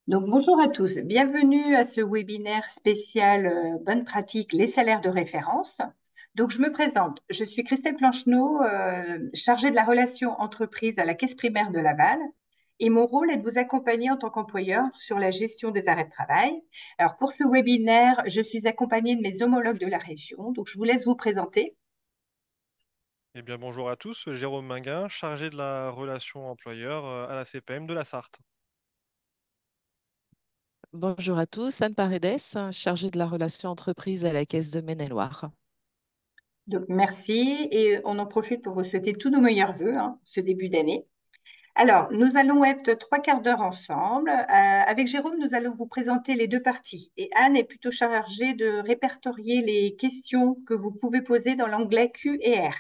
Donc, bonjour à tous, bienvenue à ce webinaire spécial Bonne pratique, les salaires de référence. Donc, je me présente, je suis Christelle Plancheneau, chargée de la relation entreprise à la Caisse primaire de Laval. Et mon rôle est de vous accompagner en tant qu'employeur sur la gestion des arrêts de travail. Alors, pour ce webinaire, je suis accompagnée de mes homologues de la région. Donc, je vous laisse vous présenter. Eh bien, bonjour à tous, Jérôme Minguin, chargé de la relation employeur à la CPM de la Sarthe. Bonjour à tous, Anne Paredes, chargée de la relation entreprise à la Caisse de Maine-et-Loire. Donc, merci. Et on en profite pour vous souhaiter tous nos meilleurs vœux, ce début d'année. Alors, nous allons être trois quarts d'heure ensemble. Avec Jérôme, nous allons vous présenter les deux parties. Et Anne est plutôt chargée de répertorier les questions que vous pouvez poser dans l'onglet Q et R.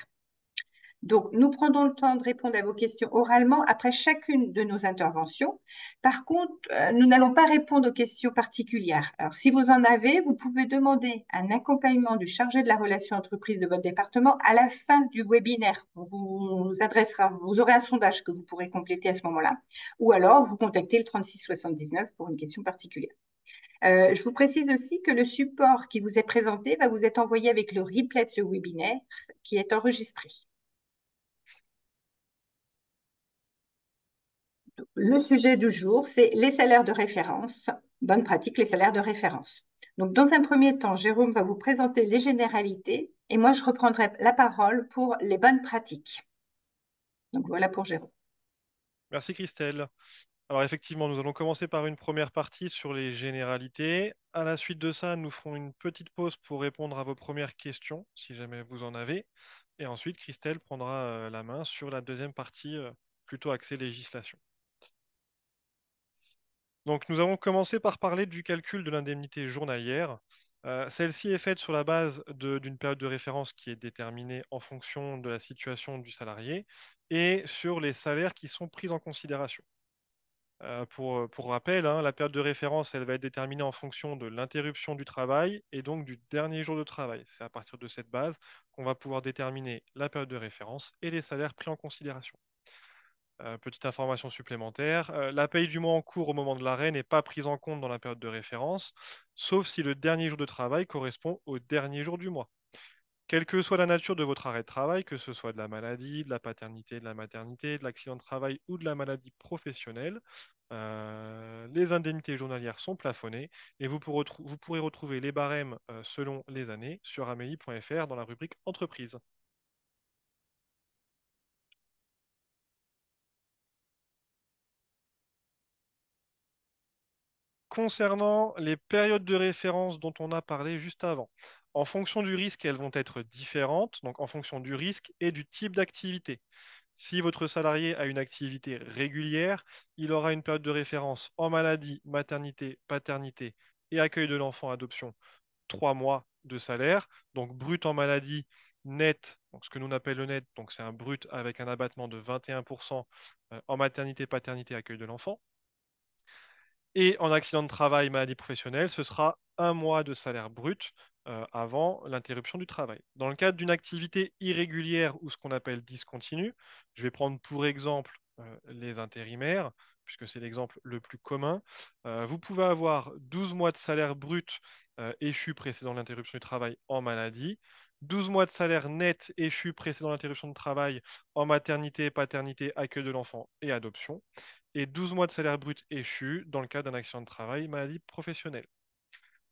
Donc, nous prendrons le temps de répondre à vos questions oralement après chacune de nos interventions. Par contre, nous n'allons pas répondre aux questions particulières. Alors, si vous en avez, vous pouvez demander un accompagnement du chargé de la relation entreprise de votre département à la fin du webinaire. On vous adressera, vous aurez un sondage que vous pourrez compléter à ce moment-là. Ou alors, vous contactez le 36 79 pour une question particulière. Je vous précise aussi que le support qui vous est présenté va vous être envoyé avec le replay de ce webinaire qui est enregistré. Le sujet du jour, c'est les salaires de référence. Bonne pratique, les salaires de référence. Donc, dans un premier temps, Jérôme va vous présenter les généralités et moi, je reprendrai la parole pour les bonnes pratiques. Donc, voilà pour Jérôme. Merci Christelle. Alors effectivement, nous allons commencer par une première partie sur les généralités. À la suite de ça, nous ferons une petite pause pour répondre à vos premières questions, si jamais vous en avez. Et ensuite, Christelle prendra la main sur la deuxième partie, plutôt axée législation. Donc, nous avons commencé par parler du calcul de l'indemnité journalière. Celle-ci est faite sur la base d'une période de référence qui est déterminée en fonction de la situation du salarié et sur les salaires qui sont pris en considération. Pour rappel, hein, la période de référence, elle va être déterminée en fonction de l'interruption du travail et donc du dernier jour de travail. C'est à partir de cette base qu'on va pouvoir déterminer la période de référence et les salaires pris en considération. Petite information supplémentaire, la paye du mois en cours au moment de l'arrêt n'est pas prise en compte dans la période de référence, sauf si le dernier jour de travail correspond au dernier jour du mois. Quelle que soit la nature de votre arrêt de travail, que ce soit de la maladie, de la paternité, de la maternité, de l'accident de travail ou de la maladie professionnelle, les indemnités journalières sont plafonnées et vous pourrez retrouver les barèmes selon les années sur amélie.fr dans la rubrique Entreprise. Concernant les périodes de référence dont on a parlé juste avant, en fonction du risque, elles vont être différentes, donc en fonction du risque et du type d'activité. Si votre salarié a une activité régulière, il aura une période de référence en maladie, maternité, paternité et accueil de l'enfant adoption, 3 mois de salaire, donc brut en maladie, net, donc ce que nous on appelle le net, donc c'est un brut avec un abattement de 21% en maternité, paternité, accueil de l'enfant. Et en accident de travail, maladie professionnelle, ce sera 1 mois de salaire brut avant l'interruption du travail. Dans le cadre d'une activité irrégulière ou ce qu'on appelle discontinue, je vais prendre pour exemple les intérimaires, puisque c'est l'exemple le plus commun. Vous pouvez avoir 12 mois de salaire brut échu précédant l'interruption du travail en maladie, 12 mois de salaire net échu précédant l'interruption de travail en maternité, paternité, accueil de l'enfant et adoption et 12 mois de salaire brut échu dans le cas d'un accident de travail, maladie professionnelle.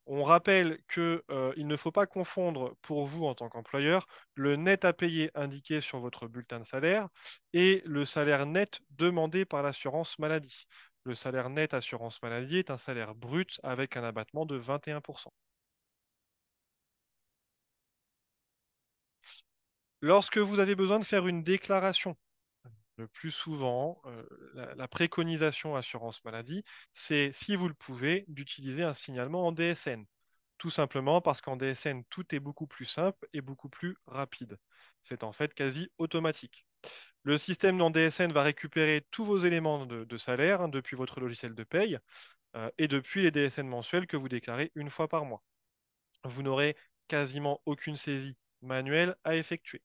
On rappelle qu'il ne faut pas confondre pour vous en tant qu'employeur le net à payer indiqué sur votre bulletin de salaire et le salaire net demandé par l'assurance maladie. Le salaire net assurance maladie est un salaire brut avec un abattement de 21%. Lorsque vous avez besoin de faire une déclaration, le plus souvent, la préconisation assurance maladie, c'est, si vous le pouvez, d'utiliser un signalement en DSN. Tout simplement parce qu'en DSN, tout est beaucoup plus simple et beaucoup plus rapide. C'est en fait quasi automatique. Le système en DSN va récupérer tous vos éléments de salaire, hein, depuis votre logiciel de paye et depuis les DSN mensuels que vous déclarez une fois par mois. Vous n'aurez quasiment aucune saisie manuelle à effectuer.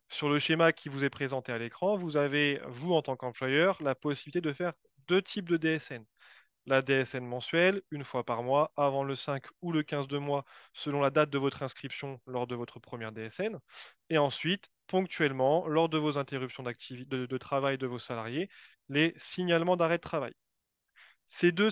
Sur le schéma qui vous est présenté à l'écran, vous avez, vous en tant qu'employeur, la possibilité de faire deux types de DSN. la DSN mensuelle, une fois par mois, avant le 5 ou le 15 de mois, selon la date de votre inscription lors de votre première DSN. Et ensuite, ponctuellement, lors de vos interruptions de travail de vos salariés, les signalements d'arrêt de travail. Ces deux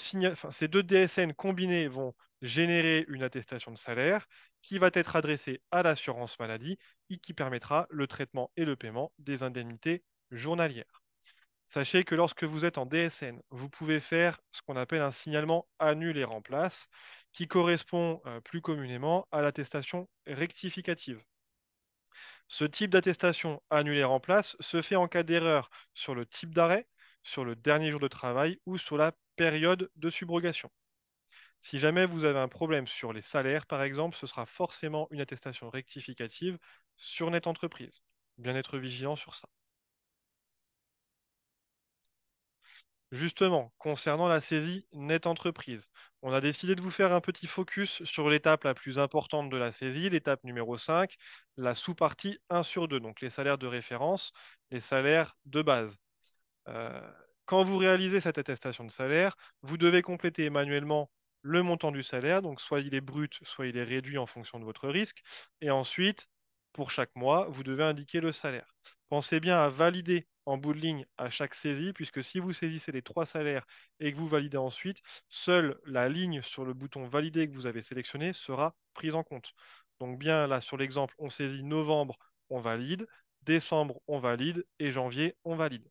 DSN combinés vont générer une attestation de salaire qui va être adressée à l'assurance maladie et qui permettra le traitement et le paiement des indemnités journalières. Sachez que lorsque vous êtes en DSN, vous pouvez faire ce qu'on appelle un signalement annule et remplace, qui correspond plus communément à l'attestation rectificative. Ce type d'attestation annule et remplace se fait en cas d'erreur sur le type d'arrêt, sur le dernier jour de travail ou sur la période de subrogation. Si jamais vous avez un problème sur les salaires, par exemple, ce sera forcément une attestation rectificative sur Net Entreprise. Bien être vigilant sur ça. Justement, concernant la saisie Net Entreprise, on a décidé de vous faire un petit focus sur l'étape la plus importante de la saisie, l'étape numéro 5, la sous-partie 1 sur 2, donc les salaires de référence, les salaires de base. Euh, Quand vous réalisez cette attestation de salaire, vous devez compléter manuellement le montant du salaire, donc soit il est brut, soit il est réduit en fonction de votre risque. Et ensuite, pour chaque mois, vous devez indiquer le salaire. Pensez bien à valider en bout de ligne à chaque saisie, puisque si vous saisissez les trois salaires et que vous validez ensuite, seule la ligne sur le bouton valider que vous avez sélectionné sera prise en compte. Donc bien là, sur l'exemple, on saisit novembre, on valide, décembre, on valide et janvier, on valide.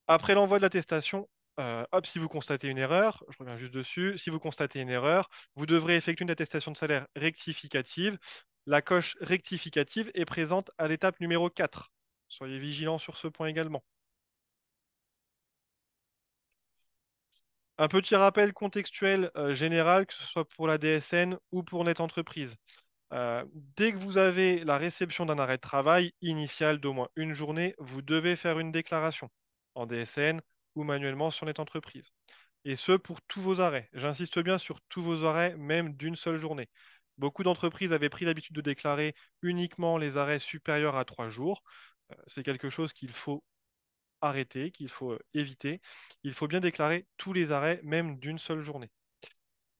Après l'envoi de l'attestation, hop, si vous constatez une erreur, je reviens juste dessus, si vous constatez une erreur, vous devrez effectuer une attestation de salaire rectificative. La coche rectificative est présente à l'étape numéro 4. Soyez vigilants sur ce point également. Un petit rappel contextuel général, que ce soit pour la DSN ou pour Net Entreprise. Euh, Dès que vous avez la réception d'un arrêt de travail initial d'au moins une journée, vous devez faire une déclaration en DSN ou manuellement sur Net Entreprise. Et ce pour tous vos arrêts. J'insiste bien sur tous vos arrêts, même d'une seule journée. Beaucoup d'entreprises avaient pris l'habitude de déclarer uniquement les arrêts supérieurs à 3 jours. C'est quelque chose qu'il faut arrêter, qu'il faut éviter. Il faut bien déclarer tous les arrêts, même d'une seule journée.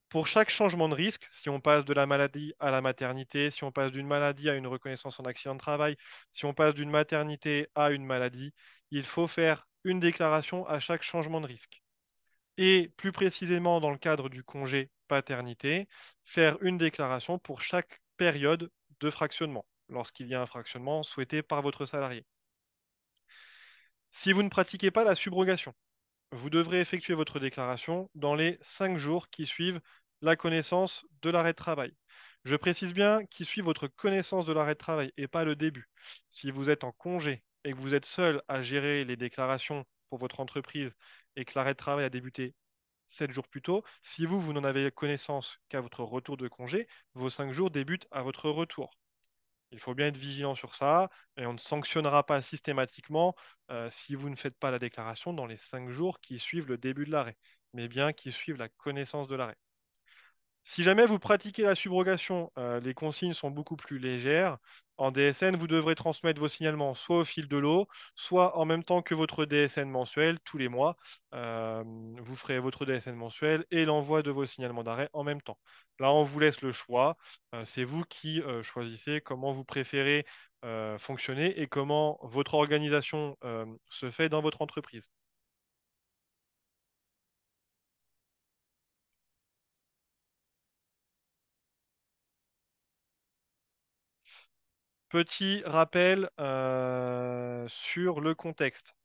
Pour chaque changement de risque, si on passe de la maladie à la maternité, si on passe d'une maladie à une reconnaissance en accident de travail, si on passe d'une maternité à une maladie, il faut faire une déclaration à chaque changement de risque. Et plus précisément dans le cadre du congé paternité, faire une déclaration pour chaque période de fractionnement, lorsqu'il y a un fractionnement souhaité par votre salarié. Si vous ne pratiquez pas la subrogation, vous devrez effectuer votre déclaration dans les 5 jours qui suivent la connaissance de l'arrêt de travail. Je précise bien qui suit votre connaissance de l'arrêt de travail et pas le début. Si vous êtes en congé et que vous êtes seul à gérer les déclarations pour votre entreprise et que l'arrêt de travail a débuté 7 jours plus tôt, si vous n'en avez connaissance qu'à votre retour de congé, vos 5 jours débutent à votre retour. Il faut bien être vigilant sur ça et on ne sanctionnera pas systématiquement si vous ne faites pas la déclaration dans les 5 jours qui suivent le début de l'arrêt, mais bien qui suivent la connaissance de l'arrêt. Si jamais vous pratiquez la subrogation, les consignes sont beaucoup plus légères. En DSN, vous devrez transmettre vos signalements soit au fil de l'eau, soit en même temps que votre DSN mensuel, tous les mois. Euh, Vous ferez votre DSN mensuel et l'envoi de vos signalements d'arrêt en même temps. Là, on vous laisse le choix. C'est vous qui choisissez comment vous préférez fonctionner et comment votre organisation se fait dans votre entreprise. Petit rappel sur le contexte.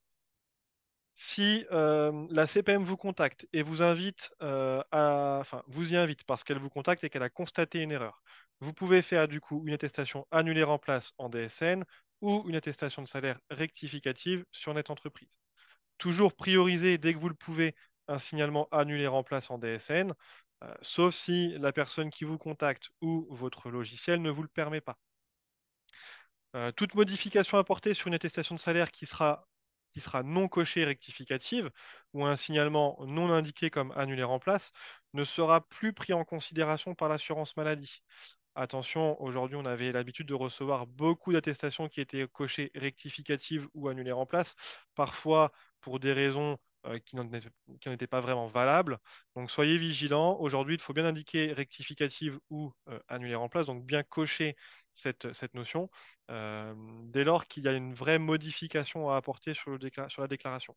Si la CPM vous contacte et vous invite enfin, vous y invite parce qu'elle vous contacte et qu'elle a constaté une erreur, vous pouvez faire du coup une attestation annulée remplace en DSN ou une attestation de salaire rectificative sur Net Entreprise. Toujours prioriser dès que vous le pouvez un signalement annulé remplace en DSN, sauf si la personne qui vous contacte ou votre logiciel ne vous le permet pas. Toute modification apportée sur une attestation de salaire qui sera non cochée rectificative ou un signalement non indiqué comme annulé remplace ne sera plus pris en considération par l'assurance maladie. Attention, aujourd'hui, on avait l'habitude de recevoir beaucoup d'attestations qui étaient cochées rectificatives ou annulées remplace, parfois pour des raisons qui n'en étaient pas vraiment valables. Donc soyez vigilants. Aujourd'hui, il faut bien indiquer rectificative ou annuler en place, donc bien cocher cette notion dès lors qu'il y a une vraie modification à apporter sur la déclaration.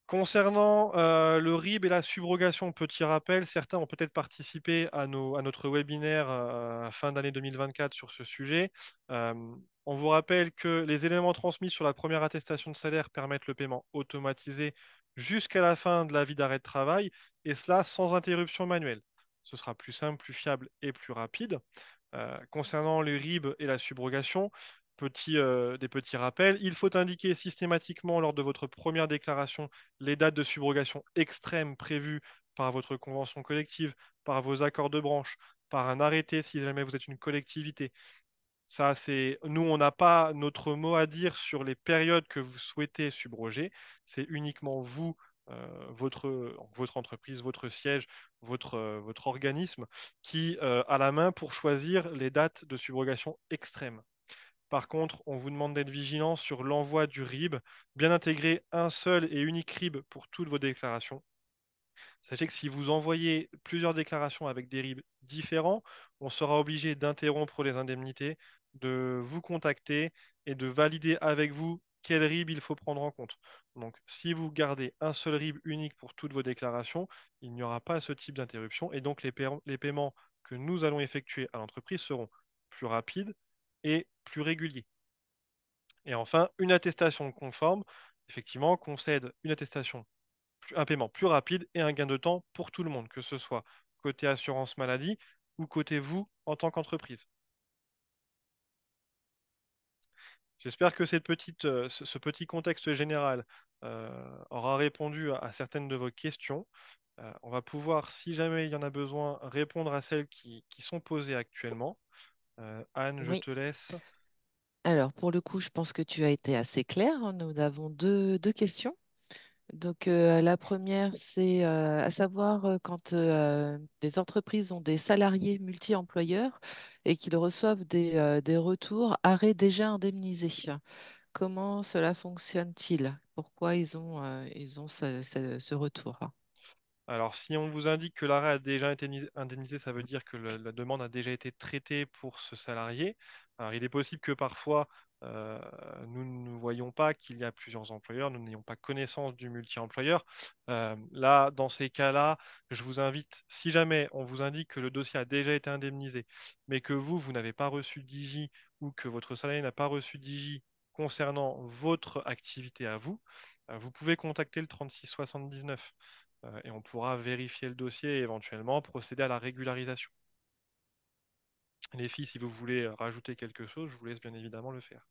Concernant le RIB et la subrogation, petit rappel, certains ont peut-être participé à notre webinaire fin d'année 2024 sur ce sujet. Euh, on vous rappelle que les éléments transmis sur la première attestation de salaire permettent le paiement automatisé jusqu'à la fin de la vie d'arrêt de travail, et cela sans interruption manuelle. Ce sera plus simple, plus fiable et plus rapide. Concernant le RIB et la subrogation, des petits rappels. Il faut indiquer systématiquement lors de votre première déclaration les dates de subrogation extrêmes prévues par votre convention collective, par vos accords de branche, par un arrêté si jamais vous êtes une collectivité. Ça, c'est nous, on n'a pas notre mot à dire sur les périodes que vous souhaitez subroger. C'est uniquement vous, votre entreprise, votre siège, votre organisme qui a la main pour choisir les dates de subrogation extrêmes. Par contre, on vous demande d'être vigilant sur l'envoi du RIB, bien intégrer un seul et unique RIB pour toutes vos déclarations. Sachez que si vous envoyez plusieurs déclarations avec des RIB différents, on sera obligé d'interrompre les indemnités, de vous contacter et de valider avec vous quel RIB il faut prendre en compte. Donc, si vous gardez un seul RIB unique pour toutes vos déclarations, il n'y aura pas ce type d'interruption et donc les paiements que nous allons effectuer à l'entreprise seront plus rapides et plus réguliers. Et enfin, une attestation conforme, effectivement, concède une attestation un paiement plus rapide et un gain de temps pour tout le monde, que ce soit côté assurance maladie ou côté vous en tant qu'entreprise. J'espère que ce petit contexte général aura répondu à certaines de vos questions. On va pouvoir, si jamais il y en a besoin, répondre à celles qui sont posées actuellement. Anne, je Oui. te laisse. Alors, pour le coup, je pense que tu as été assez clair, hein. Nous avons deux questions. Donc, la première, c'est à savoir quand des entreprises ont des salariés multi-employeurs et qu'ils reçoivent des retours arrêts déjà indemnisés. Comment cela fonctionne-t-il? Pourquoi ils ont ce retour? Alors, si on vous indique que l'arrêt a déjà été indemnisé, ça veut dire que la demande a déjà été traitée pour ce salarié. Alors, il est possible que parfois, euh, nous ne voyons pas qu'il y a plusieurs employeurs, nous n'ayons pas connaissance du multi-employeur. Là, dans ces cas-là, je vous invite, si jamais on vous indique que le dossier a déjà été indemnisé, mais que vous n'avez pas reçu d'IJ ou que votre salarié n'a pas reçu d'IJ concernant votre activité à vous, vous pouvez contacter le 36 79 et on pourra vérifier le dossier et éventuellement procéder à la régularisation. Les filles, si vous voulez rajouter quelque chose, je vous laisse bien évidemment le faire.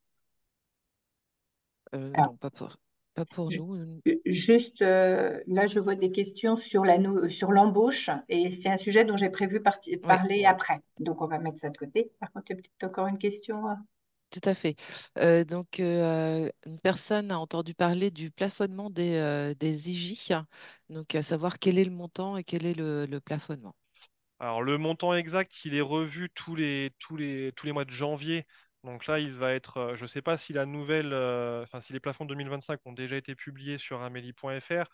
Non, pas pour Je- nous. Juste, là, je vois des questions sur sur l'embauche et c'est un sujet dont j'ai prévu Oui, parler après. Donc, on va mettre ça de côté. Par contre, il y a peut-être encore une question. tout à fait. Donc, une personne a entendu parler du plafonnement des IJ, donc à savoir quel est le montant et quel est le plafonnement. Alors, le montant exact, il est revu tous les mois de janvier. Donc là, il va être, je ne sais pas si la nouvelle, enfin, si les plafonds 2025 ont déjà été publiés sur amélie.fr.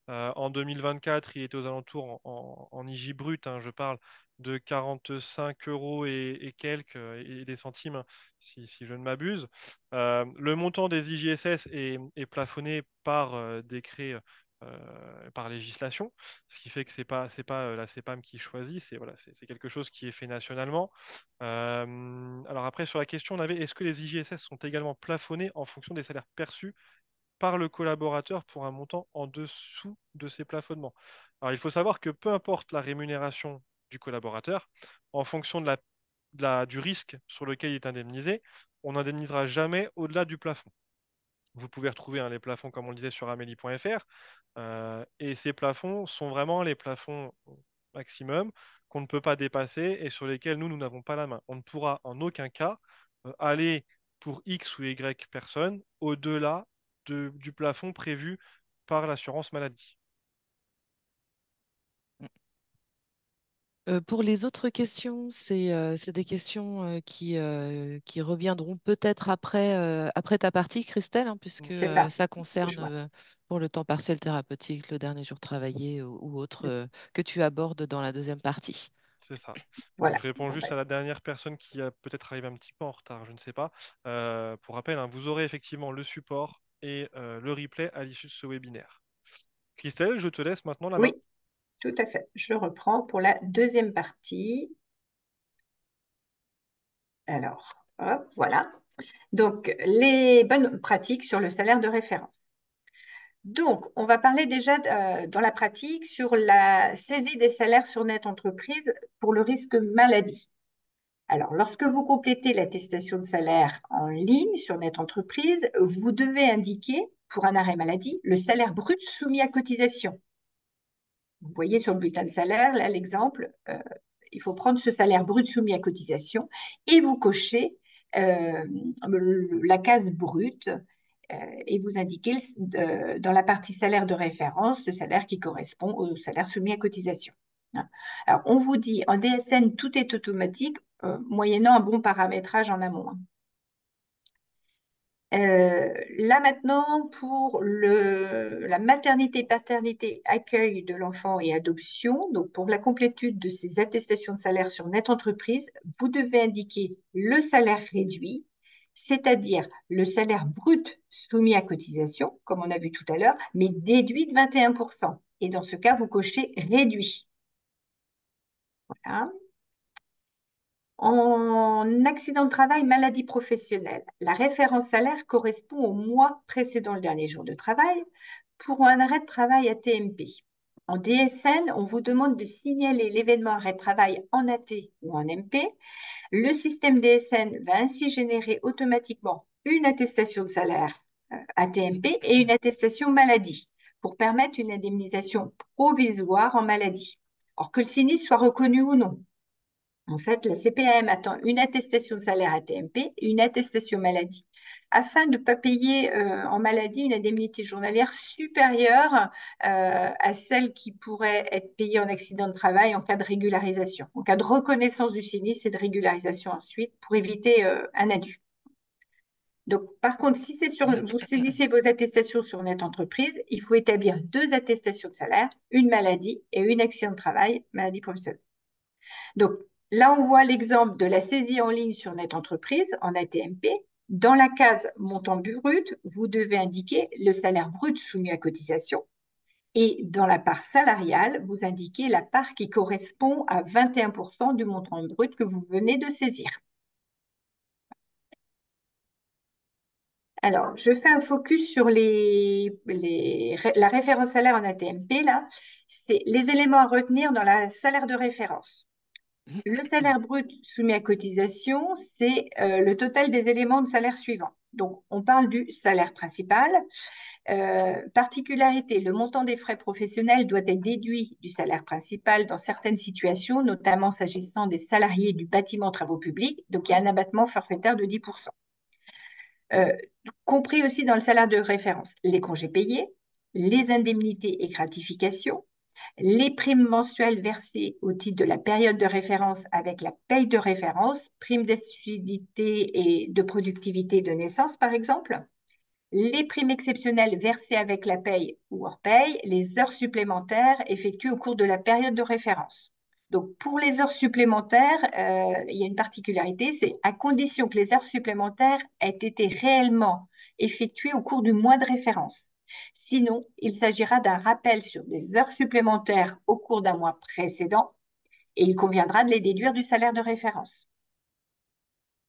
En 2024, il était aux alentours en IJ brut, hein, je parle de 45 euros et quelques, et des centimes, hein, si je ne m'abuse. Le montant des IJSS est plafonné par décret, par législation. Ce qui fait que c'est pas la CEPAM qui choisit, c'est voilà, c'est quelque chose qui est fait nationalement. Alors après, sur la question, on avait est-ce que les IJSS sont également plafonnés en fonction des salaires perçus par le collaborateur pour un montant en dessous de ces plafonnements? Alors il faut savoir que peu importe la rémunération du collaborateur, en fonction du risque sur lequel il est indemnisé, on n'indemnisera jamais au-delà du plafond. Vous pouvez retrouver hein, les plafonds, comme on le disait, sur amélie.fr. Et ces plafonds sont vraiment les plafonds maximum qu'on ne peut pas dépasser et sur lesquels nous n'avons pas la main. On ne pourra en aucun cas aller pour X ou Y personnes au-delà du plafond prévu par l'assurance maladie. Pour les autres questions, c'est des questions qui reviendront peut-être après ta partie, Christelle, hein, puisque C'est ça, ça ce que je concerne vois. pour le temps partiel thérapeutique, le dernier jour travaillé ou autre que tu abordes dans la deuxième partie. C'est ça. Donc, Voilà. je réponds Bon, juste ben, à la dernière personne qui a peut-être arrivé un petit peu en retard, je ne sais pas. Pour rappel, hein, vous aurez effectivement le support et le replay à l'issue de ce webinaire. Christelle, je te laisse maintenant la main. oui, tout à fait. Je reprends pour la deuxième partie. Alors, hop, voilà. Donc, les bonnes pratiques sur le salaire de référence. Donc, on va parler déjà dans la pratique sur la saisie des salaires sur net entreprise pour le risque maladie. Alors, lorsque vous complétez l'attestation de salaire en ligne sur net entreprise, vous devez indiquer, pour un arrêt maladie, le salaire brut soumis à cotisation. Vous voyez sur le bulletin de salaire, là, l'exemple, il faut prendre ce salaire brut soumis à cotisation et vous cochez euh, la case brute et vous indiquez dans la partie salaire de référence le salaire qui correspond au salaire soumis à cotisation. Hein. Alors, on vous dit en DSN, tout est automatique, moyennant un bon paramétrage en amont. Hein. Là maintenant, pour la maternité, paternité, accueil de l'enfant et adoption, donc pour la complétude de ces attestations de salaire sur net entreprise, vous devez indiquer le salaire réduit, c'est-à-dire le salaire brut soumis à cotisation, comme on a vu tout à l'heure, mais déduit de 21%. Et dans ce cas, vous cochez réduit. Voilà. En accident de travail, maladie professionnelle, la référence salaire correspond au mois précédant le dernier jour de travail pour un arrêt de travail AT-MP. En DSN, on vous demande de signaler l'événement arrêt de travail en AT ou en MP. Le système DSN va ainsi générer automatiquement une attestation de salaire AT-MP et une attestation maladie pour permettre une indemnisation provisoire en maladie, or que le sinistre soit reconnu ou non. En fait, la CPAM attend une attestation de salaire AT-MP et une attestation maladie afin de ne pas payer en maladie une indemnité journalière supérieure à celle qui pourrait être payée en accident de travail en cas de régularisation, en cas de reconnaissance du sinistre et de régularisation ensuite pour éviter un addu. Donc, par contre, si vous saisissez vos attestations sur net entreprise, il faut établir 2 attestations de salaire, une maladie et une accident de travail, maladie professionnelle. Donc, là, on voit l'exemple de la saisie en ligne sur Net Entreprise en ATMP. Dans la case montant brut, vous devez indiquer le salaire brut soumis à cotisation. Et dans la part salariale, vous indiquez la part qui correspond à 21% du montant brut que vous venez de saisir. Alors, je fais un focus sur la référence salaire en ATMP. Là, c'est les éléments à retenir dans la salaire de référence. Le salaire brut soumis à cotisation, c'est le total des éléments de salaire suivants. Donc, on parle du salaire principal. Particularité, le montant des frais professionnels doit être déduit du salaire principal dans certaines situations, notamment s'agissant des salariés du bâtiment travaux publics. Donc, il y a un abattement forfaitaire de 10%. Compris aussi dans le salaire de référence, les congés payés, les indemnités et gratifications, les primes mensuelles versées au titre de la période de référence avec la paye de référence, primes d'assiduité et de productivité de naissance, par exemple, les primes exceptionnelles versées avec la paye ou hors paye, les heures supplémentaires effectuées au cours de la période de référence. Donc, pour les heures supplémentaires, il y a une particularité, c'est à condition que les heures supplémentaires aient été réellement effectuées au cours du mois de référence. Sinon, il s'agira d'un rappel sur des heures supplémentaires au cours d'un mois précédent et il conviendra de les déduire du salaire de référence.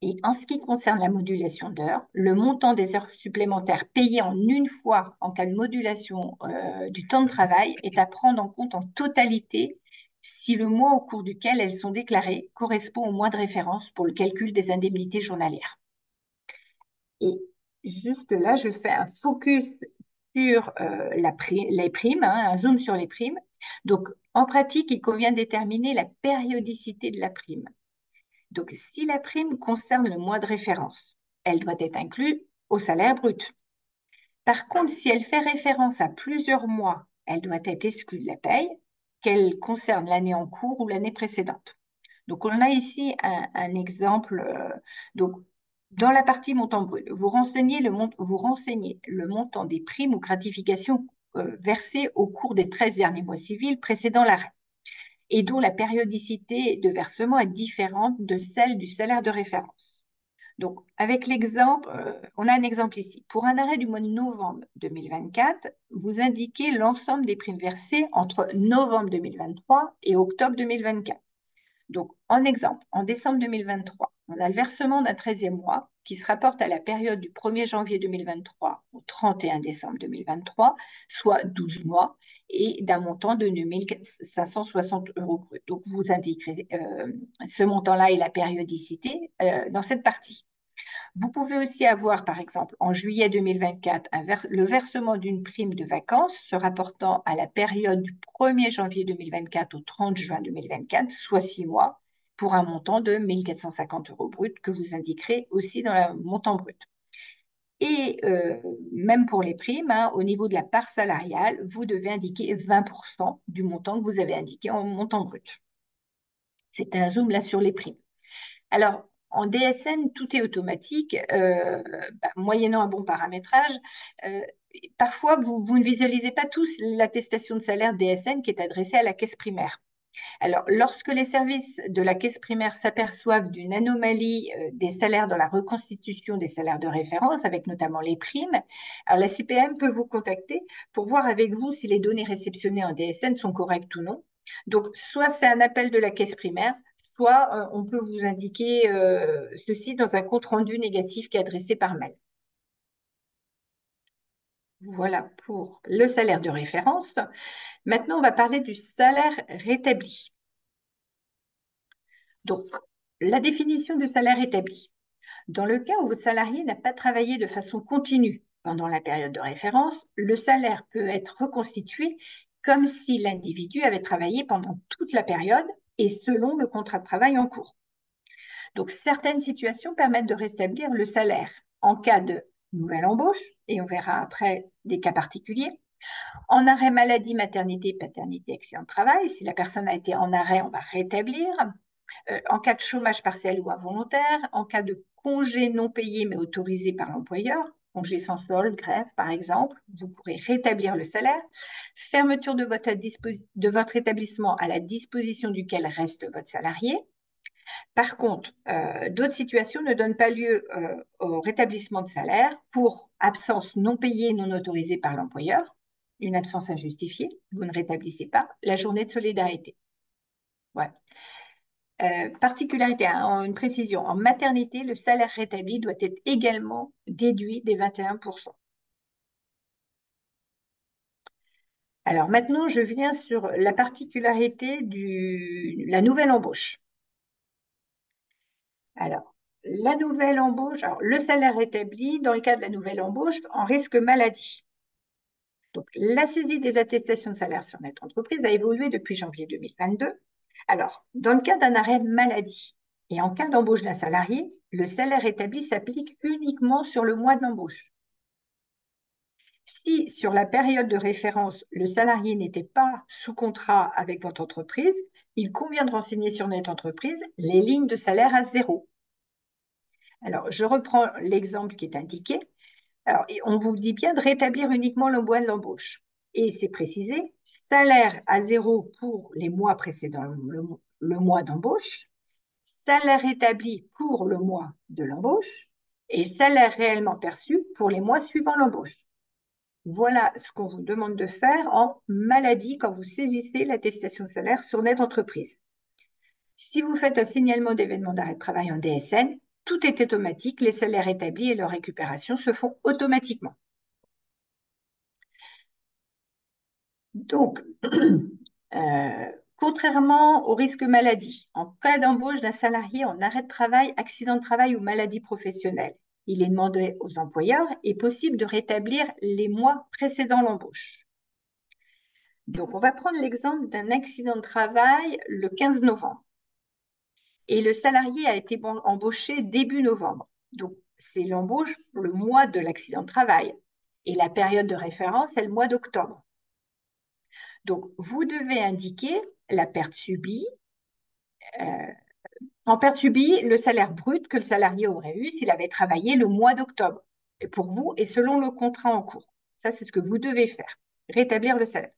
Et en ce qui concerne la modulation d'heures, le montant des heures supplémentaires payées en une fois en cas de modulation du temps de travail est à prendre en compte en totalité si le mois au cours duquel elles sont déclarées correspond au mois de référence pour le calcul des indemnités journalières. Et juste là, je fais un focus sur les primes, hein, un zoom sur les primes. Donc, en pratique, il convient de déterminer la périodicité de la prime. Donc, si la prime concerne le mois de référence, elle doit être inclue au salaire brut. Par contre, si elle fait référence à plusieurs mois, elle doit être exclue de la paye. qu'elle concerne l'année en cours ou l'année précédente. Donc, on a ici un exemple. Donc, dans la partie montant brut, vous renseignez le montant des primes ou gratifications versées au cours des 13 derniers mois civils précédant l'arrêt et dont la périodicité de versement est différente de celle du salaire de référence. Donc, avec l'exemple, on a un exemple ici. Pour un arrêt du mois de novembre 2024, vous indiquez l'ensemble des primes versées entre novembre 2023 et octobre 2024. Donc, en exemple, en décembre 2023, on a le versement d'un 13e mois qui se rapporte à la période du 1er janvier 2023 au 31 décembre 2023, soit 12 mois, et d'un montant de 2 560 euros brut. Donc, vous indiquerez ce montant-là et la périodicité dans cette partie. Vous pouvez aussi avoir, par exemple, en juillet 2024, le versement d'une prime de vacances se rapportant à la période du 1er janvier 2024 au 30 juin 2024, soit 6 mois, pour un montant de 1 450 euros brut que vous indiquerez aussi dans le montant brut. Et même pour les primes, hein, au niveau de la part salariale, vous devez indiquer 20% du montant que vous avez indiqué en montant brut. C'est un zoom là sur les primes. Alors, en DSN, tout est automatique, moyennant un bon paramétrage. Parfois, vous ne visualisez pas tous l'attestation de salaire DSN qui est adressée à la caisse primaire. Alors, lorsque les services de la caisse primaire s'aperçoivent d'une anomalie des salaires dans la reconstitution des salaires de référence, avec notamment les primes, alors la CPM peut vous contacter pour voir avec vous si les données réceptionnées en DSN sont correctes ou non. Donc, soit c'est un appel de la caisse primaire, soit on peut vous indiquer ceci dans un compte-rendu négatif qui est adressé par mail. Voilà pour le salaire de référence. Maintenant, on va parler du salaire rétabli. Donc, la définition du salaire établi. Dans le cas où votre salarié n'a pas travaillé de façon continue pendant la période de référence, le salaire peut être reconstitué comme si l'individu avait travaillé pendant toute la période et selon le contrat de travail en cours. Donc, certaines situations permettent de rétablir le salaire en cas de nouvelle embauche, et on verra après des cas particuliers, en arrêt maladie, maternité, paternité, accident de travail. Si la personne a été en arrêt, on va rétablir. En cas de chômage partiel ou involontaire, en cas de congé non payé mais autorisé par l'employeur, congé sans solde, grève par exemple, vous pourrez rétablir le salaire. Fermeture de votre établissement à la disposition duquel reste votre salarié. Par contre, d'autres situations ne donnent pas lieu au rétablissement de salaire pour absence non payée, non autorisée par l'employeur, une absence injustifiée, vous ne rétablissez pas la journée de solidarité. Ouais. Particularité, hein, une précision, en maternité, le salaire rétabli doit être également déduit des 21%. Alors maintenant, je viens sur la particularité de la nouvelle embauche. Alors, la nouvelle embauche, alors, le salaire rétabli dans le cas de la nouvelle embauche en risque maladie. Donc, la saisie des attestations de salaire sur notre entreprise a évolué depuis janvier 2022. Alors, dans le cas d'un arrêt maladie et en cas d'embauche d'un salarié, le salaire établi s'applique uniquement sur le mois d'embauche. Si, sur la période de référence, le salarié n'était pas sous contrat avec votre entreprise, il convient de renseigner sur notre entreprise les lignes de salaire à zéro. Alors, je reprends l'exemple qui est indiqué. Alors, on vous dit bien de rétablir uniquement le mois de l'embauche. Et c'est précisé, salaire à zéro pour les mois précédant le mois d'embauche, salaire établi pour le mois de l'embauche et salaire réellement perçu pour les mois suivant l'embauche. Voilà ce qu'on vous demande de faire en maladie quand vous saisissez l'attestation de salaire sur notre entreprise. Si vous faites un signalement d'événement d'arrêt de travail en DSN, tout est automatique, les salaires établis et leur récupération se font automatiquement. Donc, contrairement au risque maladie, en cas d'embauche d'un salarié en arrêt de travail, accident de travail ou maladie professionnelle, il est demandé aux employeurs et possible de rétablir les mois précédant l'embauche. Donc, on va prendre l'exemple d'un accident de travail le 15 novembre. Et le salarié a été embauché début novembre. Donc, c'est l'embauche le mois de l'accident de travail. Et la période de référence, c'est le mois d'octobre. Donc, vous devez indiquer la perte subie. En perte subie, le salaire brut que le salarié aurait eu s'il avait travaillé le mois d'octobre. Et pour vous, et selon le contrat en cours. Ça, c'est ce que vous devez faire. Rétablir le salaire.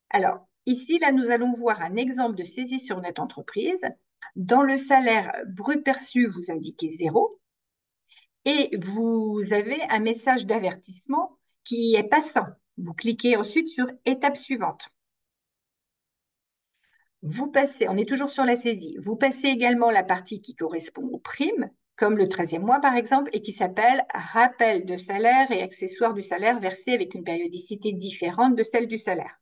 Alors, ici, là, nous allons voir un exemple de saisie sur net entreprise. Dans le salaire brut perçu, vous indiquez 0 et vous avez un message d'avertissement qui est passant. Vous cliquez ensuite sur étape suivante. Vous passez, on est toujours sur la saisie, vous passez également la partie qui correspond aux primes, comme le 13e mois par exemple, et qui s'appelle rappel de salaire et accessoires du salaire versé avec une périodicité différente de celle du salaire.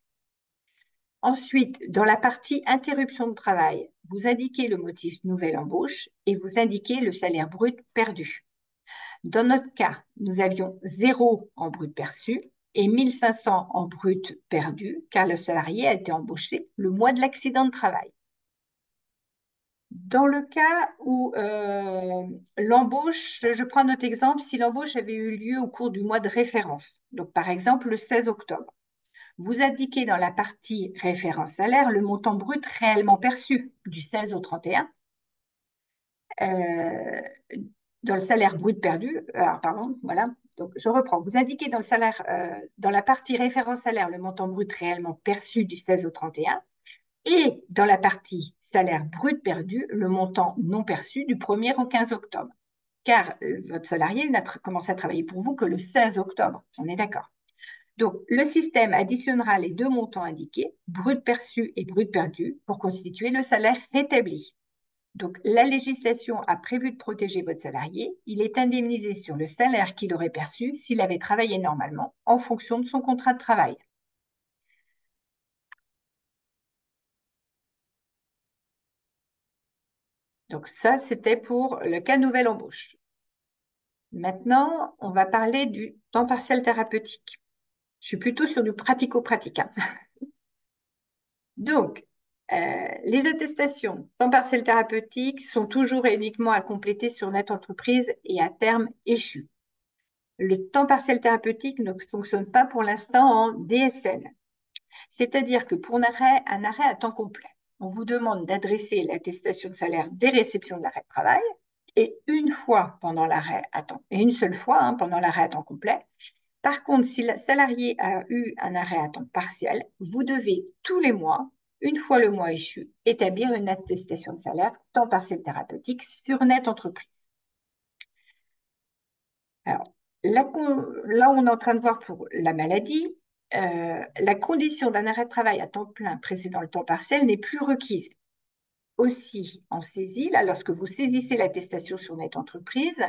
Ensuite, dans la partie interruption de travail, vous indiquez le motif nouvelle embauche et vous indiquez le salaire brut perdu. Dans notre cas, nous avions 0 en brut perçu et 1500 en brut perdu, car le salarié a été embauché le mois de l'accident de travail. Dans le cas où l'embauche, je prends notre exemple, si l'embauche avait eu lieu au cours du mois de référence, donc par exemple le 16 octobre, vous indiquez dans la partie référence salaire le montant brut réellement perçu du 16 au 31. Dans le salaire brut perdu, alors pardon, voilà, donc je reprends. Vous indiquez dans le salaire, dans la partie référence salaire, le montant brut réellement perçu du 16 au 31, et dans la partie salaire brut perdu, le montant non perçu du 1er au 15 octobre. Car votre salarié n'a commencé à travailler pour vous que le 16 octobre, on est d'accord. Donc, le système additionnera les deux montants indiqués, brut perçu et brut perdu, pour constituer le salaire rétabli. Donc, la législation a prévu de protéger votre salarié. Il est indemnisé sur le salaire qu'il aurait perçu s'il avait travaillé normalement en fonction de son contrat de travail. Donc, ça, c'était pour le cas nouvelle embauche. Maintenant, on va parler du temps partiel thérapeutique. Je suis plutôt sur du pratico-pratique, hein. Donc, les attestations temps partiel thérapeutique sont toujours et uniquement à compléter sur notre entreprise et à terme échu. Le temps partiel thérapeutique ne fonctionne pas pour l'instant en DSN. C'est-à-dire que pour un arrêt à temps complet, on vous demande d'adresser l'attestation de salaire des réceptions de l'arrêt de travail et une fois pendant l'arrêt à temps, et une seule fois pendant l'arrêt à temps complet. Par contre, si le salarié a eu un arrêt à temps partiel, vous devez tous les mois, une fois le mois échu, établir une attestation de salaire temps partiel thérapeutique sur net entreprise. Alors, là, on est en train de voir pour la maladie, la condition d'un arrêt de travail à temps plein précédant le temps partiel n'est plus requise. Aussi, en saisie, là, lorsque vous saisissez l'attestation sur net entreprise,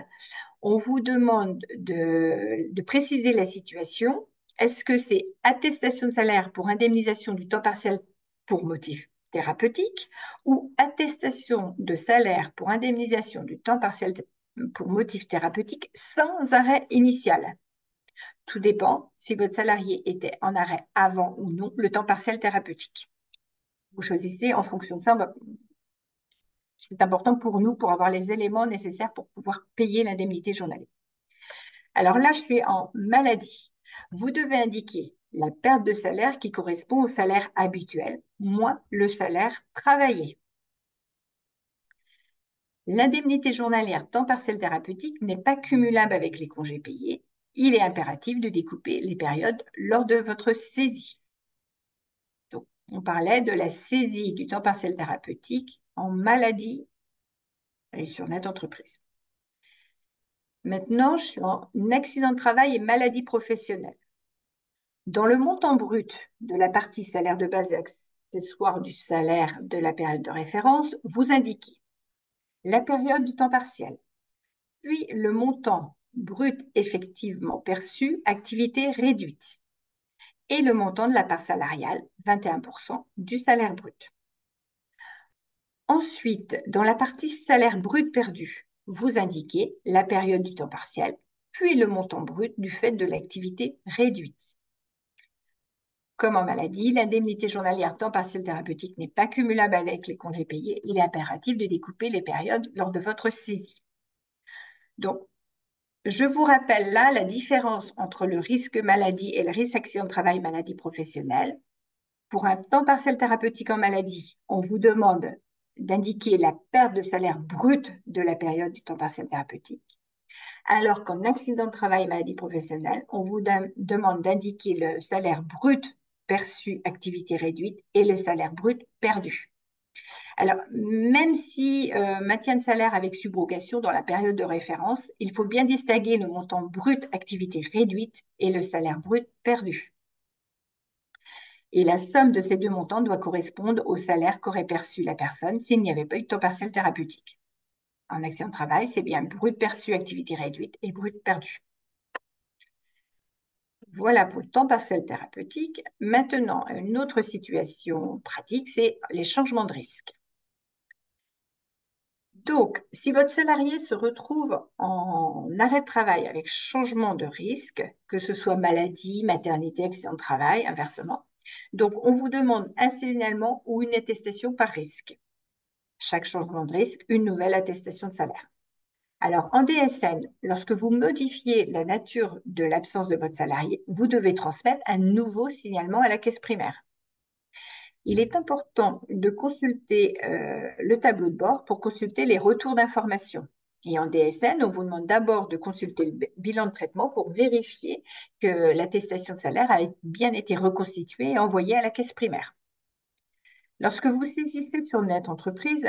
on vous demande de préciser la situation. Est-ce que c'est attestation de salaire pour indemnisation du temps partiel pour motif thérapeutique ou attestation de salaire pour indemnisation du temps partiel pour motif thérapeutique sans arrêt initial? Tout dépend si votre salarié était en arrêt avant ou non le temps partiel thérapeutique. Vous choisissez en fonction de ça. C'est important pour nous pour avoir les éléments nécessaires pour pouvoir payer l'indemnité journalière. Alors là, je suis en maladie. Vous devez indiquer la perte de salaire qui correspond au salaire habituel, moins le salaire travaillé. L'indemnité journalière temps partiel thérapeutique n'est pas cumulable avec les congés payés. Il est impératif de découper les périodes lors de votre saisie. Donc, on parlait de la saisie du temps partiel thérapeutique en maladie et sur net entreprise. Maintenant, je suis en accident de travail et maladie professionnelle. Dans le montant brut de la partie salaire de base et accessoire du salaire de la période de référence, vous indiquez la période du temps partiel, puis le montant brut effectivement perçu, activité réduite, et le montant de la part salariale, 21% du salaire brut. Ensuite, dans la partie salaire brut perdu, vous indiquez la période du temps partiel, puis le montant brut du fait de l'activité réduite. Comme en maladie, l'indemnité journalière temps partiel thérapeutique n'est pas cumulable avec les congés payés. Il est impératif de découper les périodes lors de votre saisie. Donc, je vous rappelle là la différence entre le risque maladie et le risque accident de travail maladie professionnelle. Pour un temps partiel thérapeutique en maladie, on vous demande d'indiquer la perte de salaire brut de la période du temps partiel thérapeutique. Alors qu'en accident de travail et maladie professionnelle, on vous demande d'indiquer le salaire brut perçu activité réduite et le salaire brut perdu. Alors, même si maintien de salaire avec subrogation dans la période de référence, il faut bien distinguer le montant brut activité réduite et le salaire brut perdu. Et la somme de ces deux montants doit correspondre au salaire qu'aurait perçu la personne s'il n'y avait pas eu de temps partiel thérapeutique. En accident de travail, c'est bien brut perçu activité réduite et brut perdu. Voilà pour le temps partiel thérapeutique. Maintenant, une autre situation pratique, c'est les changements de risque. Donc, si votre salarié se retrouve en arrêt de travail avec changement de risque, que ce soit maladie, maternité, accident de travail, inversement, donc on vous demande un signalement ou une attestation par risque. Chaque changement de risque, une nouvelle attestation de salaire. Alors, en DSN, lorsque vous modifiez la nature de l'absence de votre salarié, vous devez transmettre un nouveau signalement à la caisse primaire. Il est important de consulter le tableau de bord pour consulter les retours d'information. Et en DSN, on vous demande d'abord de consulter le bilan de traitement pour vérifier que l'attestation de salaire a bien été reconstituée et envoyée à la caisse primaire. Lorsque vous saisissez sur Net Entreprise,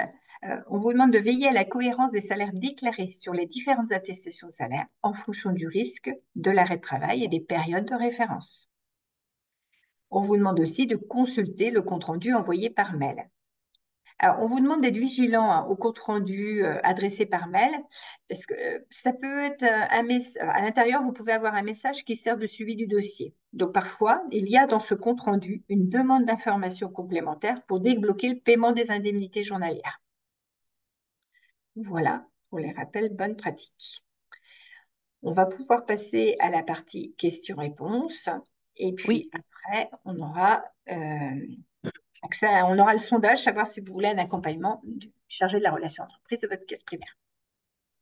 on vous demande de veiller à la cohérence des salaires déclarés sur les différentes attestations de salaire en fonction du risque de l'arrêt de travail et des périodes de référence. On vous demande aussi de consulter le compte-rendu envoyé par mail. Alors, on vous demande d'être vigilant au compte-rendu adressé par mail, parce que ça peut être à l'intérieur, vous pouvez avoir un message qui sert de suivi du dossier. Donc, parfois, il y a dans ce compte-rendu une demande d'information complémentaire pour débloquer le paiement des indemnités journalières. Voilà, pour les rappels, bonnes pratiques. On va pouvoir passer à la partie questions-réponses. Et Oui, puis après, on aura on aura le sondage, savoir si vous voulez un accompagnement du chargé de la relation entreprise de votre caisse primaire.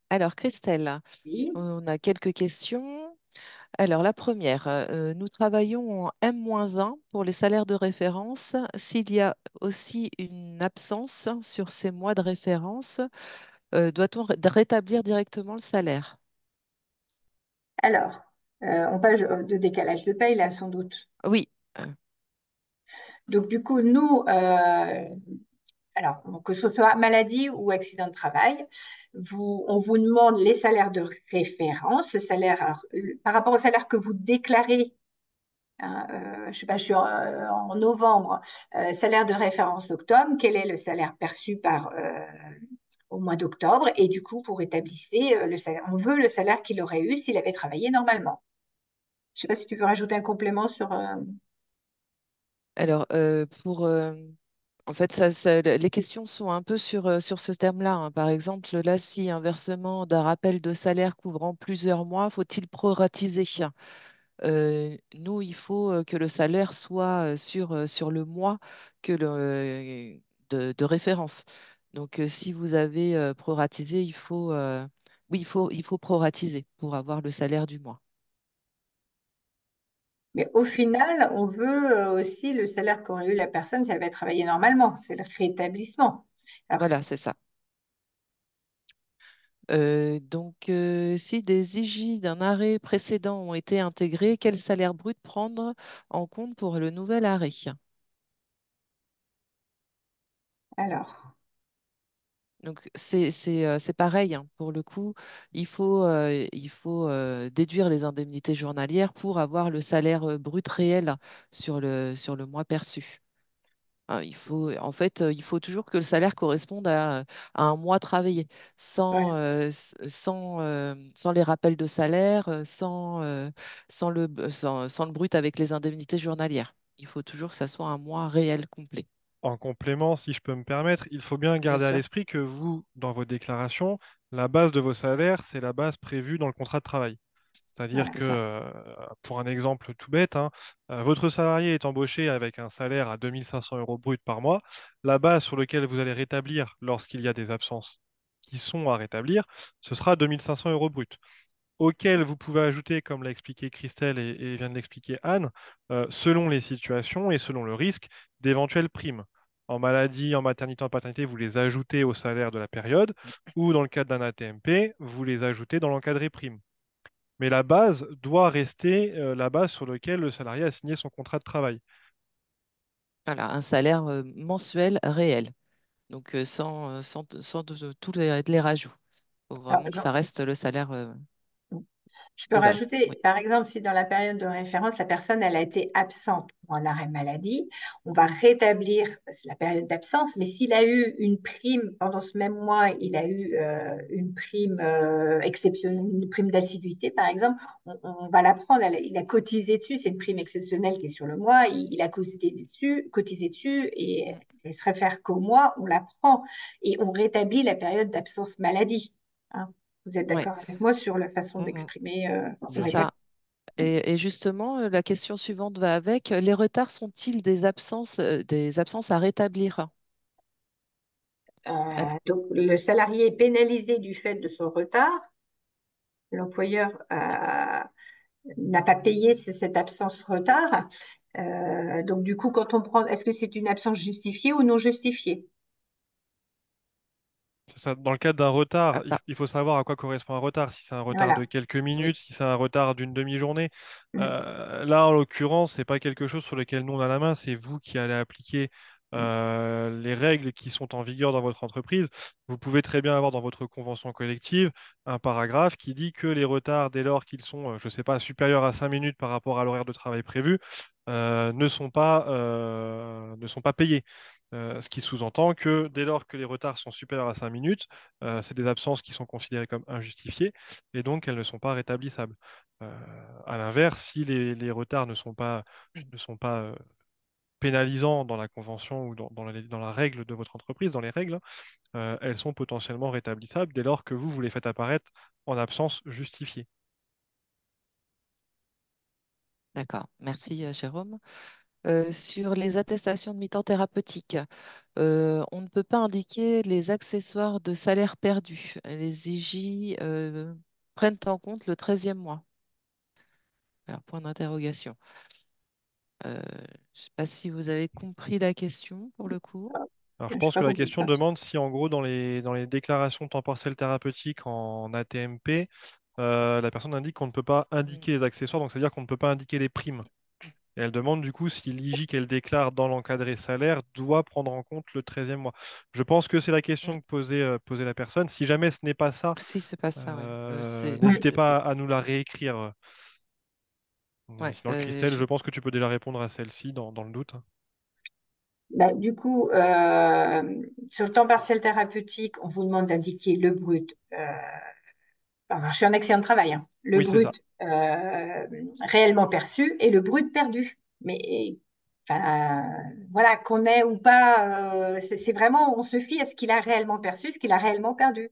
alors Christelle, Oui. on a quelques questions. Alors la première, nous travaillons en M-1 pour les salaires de référence. S'il y a aussi une absence sur ces mois de référence, doit-on rétablir directement le salaire? Alors, on parle de décalage de paye, là, sans doute. Oui, Donc, du coup, nous, alors, que ce soit maladie ou accident de travail, on vous demande les salaires de référence, le salaire, alors, par rapport au salaire que vous déclarez, hein, je ne sais pas, je suis en novembre, salaire de référence d'octobre, quel est le salaire perçu au mois d'octobre? Et du coup, vous rétablissez le salaire. On veut le salaire qu'il aurait eu s'il avait travaillé normalement. Je ne sais pas si tu veux rajouter un complément sur. alors en fait, les questions sont un peu sur ce terme-là, hein. Par exemple, là, si un versement d'un rappel de salaire couvrant plusieurs mois, faut-il proratiser? Nous, il faut que le salaire soit sur le mois que de référence. Donc, si vous avez proratisé, oui, il faut proratiser pour avoir le salaire du mois. Mais au final, on veut aussi le salaire qu'aurait eu la personne si elle avait travaillé normalement. C'est le rétablissement. Alors, Voilà, c'est ça. Donc, si des IJ d'un arrêt précédent ont été intégrés, quel salaire brut prendre en compte pour le nouvel arrêt? alors, Donc, c'est pareil, hein. Pour le coup, il faut déduire les indemnités journalières pour avoir le salaire brut réel sur le mois perçu. Hein, il faut toujours que le salaire corresponde à un mois travaillé, sans, voilà. sans les rappels de salaire, sans le brut avec les indemnités journalières. Il faut toujours que ça soit un mois réel complet. En complément, si je peux me permettre, il faut bien Bien garder à sûr. l'esprit que vous, dans vos déclarations, la base de vos salaires, c'est la base prévue dans le contrat de travail. C'est-à-dire Voilà. que, C'est ça. pour un exemple tout bête, hein, votre salarié est embauché avec un salaire à 2500 euros brut par mois. La base sur laquelle vous allez rétablir lorsqu'il y a des absences qui sont à rétablir, ce sera 2500 euros brut. auxquels vous pouvez ajouter, comme l'a expliqué Christelle et vient de l'expliquer Anne, selon les situations et selon le risque, d'éventuelles primes. En maladie, en maternité, en paternité, vous les ajoutez au salaire de la période, ou dans le cadre d'un ATMP, vous les ajoutez dans l'encadré prime. Mais la base doit rester la base sur laquelle le salarié a signé son contrat de travail. Voilà, un salaire mensuel réel. Donc, sans tous les rajouts. Il faut Alors, vraiment que ça reste le salaire je peux de base. Oui. rajouter, par exemple, si dans la période de référence, la personne elle a été absente ou en arrêt maladie, on va rétablir la période d'absence, mais s'il a eu une prime pendant ce même mois, il a eu une prime exceptionnelle, une prime d'assiduité, par exemple, on va la prendre, il a cotisé dessus, c'est une prime exceptionnelle qui est sur le mois, il a cotisé dessus et Mm. elle se réfère qu'au mois, on la prend et on rétablit la période d'absence maladie. Hein. Vous êtes Ouais, d'accord avec moi sur la façon Mm, mm. d'exprimer c'est le rétablissement? ça. Et justement, la question suivante va avec. Les retards sont-ils des absences à rétablir? Ah, Donc, le salarié est pénalisé du fait de son retard. L'employeur n'a pas payé cette absence retard. Donc, du coup, quand on prend, est-ce que c'est une absence justifiée ou non justifiée? C'est ça. Dans le cadre d'un retard, ah, ah, il faut savoir à quoi correspond un retard. Si c'est un retard de Voilà. quelques oui. minutes, si c'est un retard d'une demi-journée. Mm, Là, en l'occurrence, c'est pas quelque chose sur lequel nous on a la main. C'est vous qui allez appliquer mm, les règles qui sont en vigueur dans votre entreprise. Vous pouvez très bien avoir dans votre convention collective un paragraphe qui dit que les retards, dès lors qu'ils sont, je ne sais pas, supérieurs à 5 minutes par rapport à l'horaire de travail prévu, ne sont pas payés. Ce qui sous-entend que dès lors que les retards sont supérieurs à 5 minutes, c'est des absences qui sont considérées comme injustifiées et donc elles ne sont pas rétablissables. À l'inverse, si les retards ne sont pas pénalisants dans la convention ou dans la règle de votre entreprise, dans les règles, elles sont potentiellement rétablissables dès lors que vous les faites apparaître en absence justifiée. D'accord. Merci, Jérôme. Sur les attestations de mi-temps thérapeutique, on ne peut pas indiquer les accessoires de salaire perdu. Les IJ prennent en compte le 13e mois. Alors, point d'interrogation. Je ne sais pas si vous avez compris la question pour le coup. Alors, je Je n'ai pense pas que la compris question ça. demande si, en gros, dans les déclarations de temps partiel thérapeutique en ATMP, la personne indique qu'on ne peut pas Mm. indiquer les accessoires, donc c'est-à-dire qu'on ne peut pas indiquer les primes. Et elle demande du coup si l'IJ qu'elle déclare dans l'encadré salaire doit prendre en compte le 13e mois. Je pense que c'est la Mm. question que posait la personne. Si jamais ce n'est pas ça, Si, c'est pas ça, ouais. Mm. n'hésitez pas à nous la réécrire. Ouais, Sinon, Christelle, je pense que tu peux déjà répondre à celle-ci dans le doute. Bah, du coup, sur le temps partiel thérapeutique, on vous demande d'indiquer le brut. Enfin, je suis en accident de travail, hein. Le Oui, c'est ça. brut réellement perçu et le brut perdu. Mais enfin, voilà, qu'on ait ou pas, c'est vraiment, on se fie à ce qu'il a réellement perçu, ce qu'il a réellement perdu.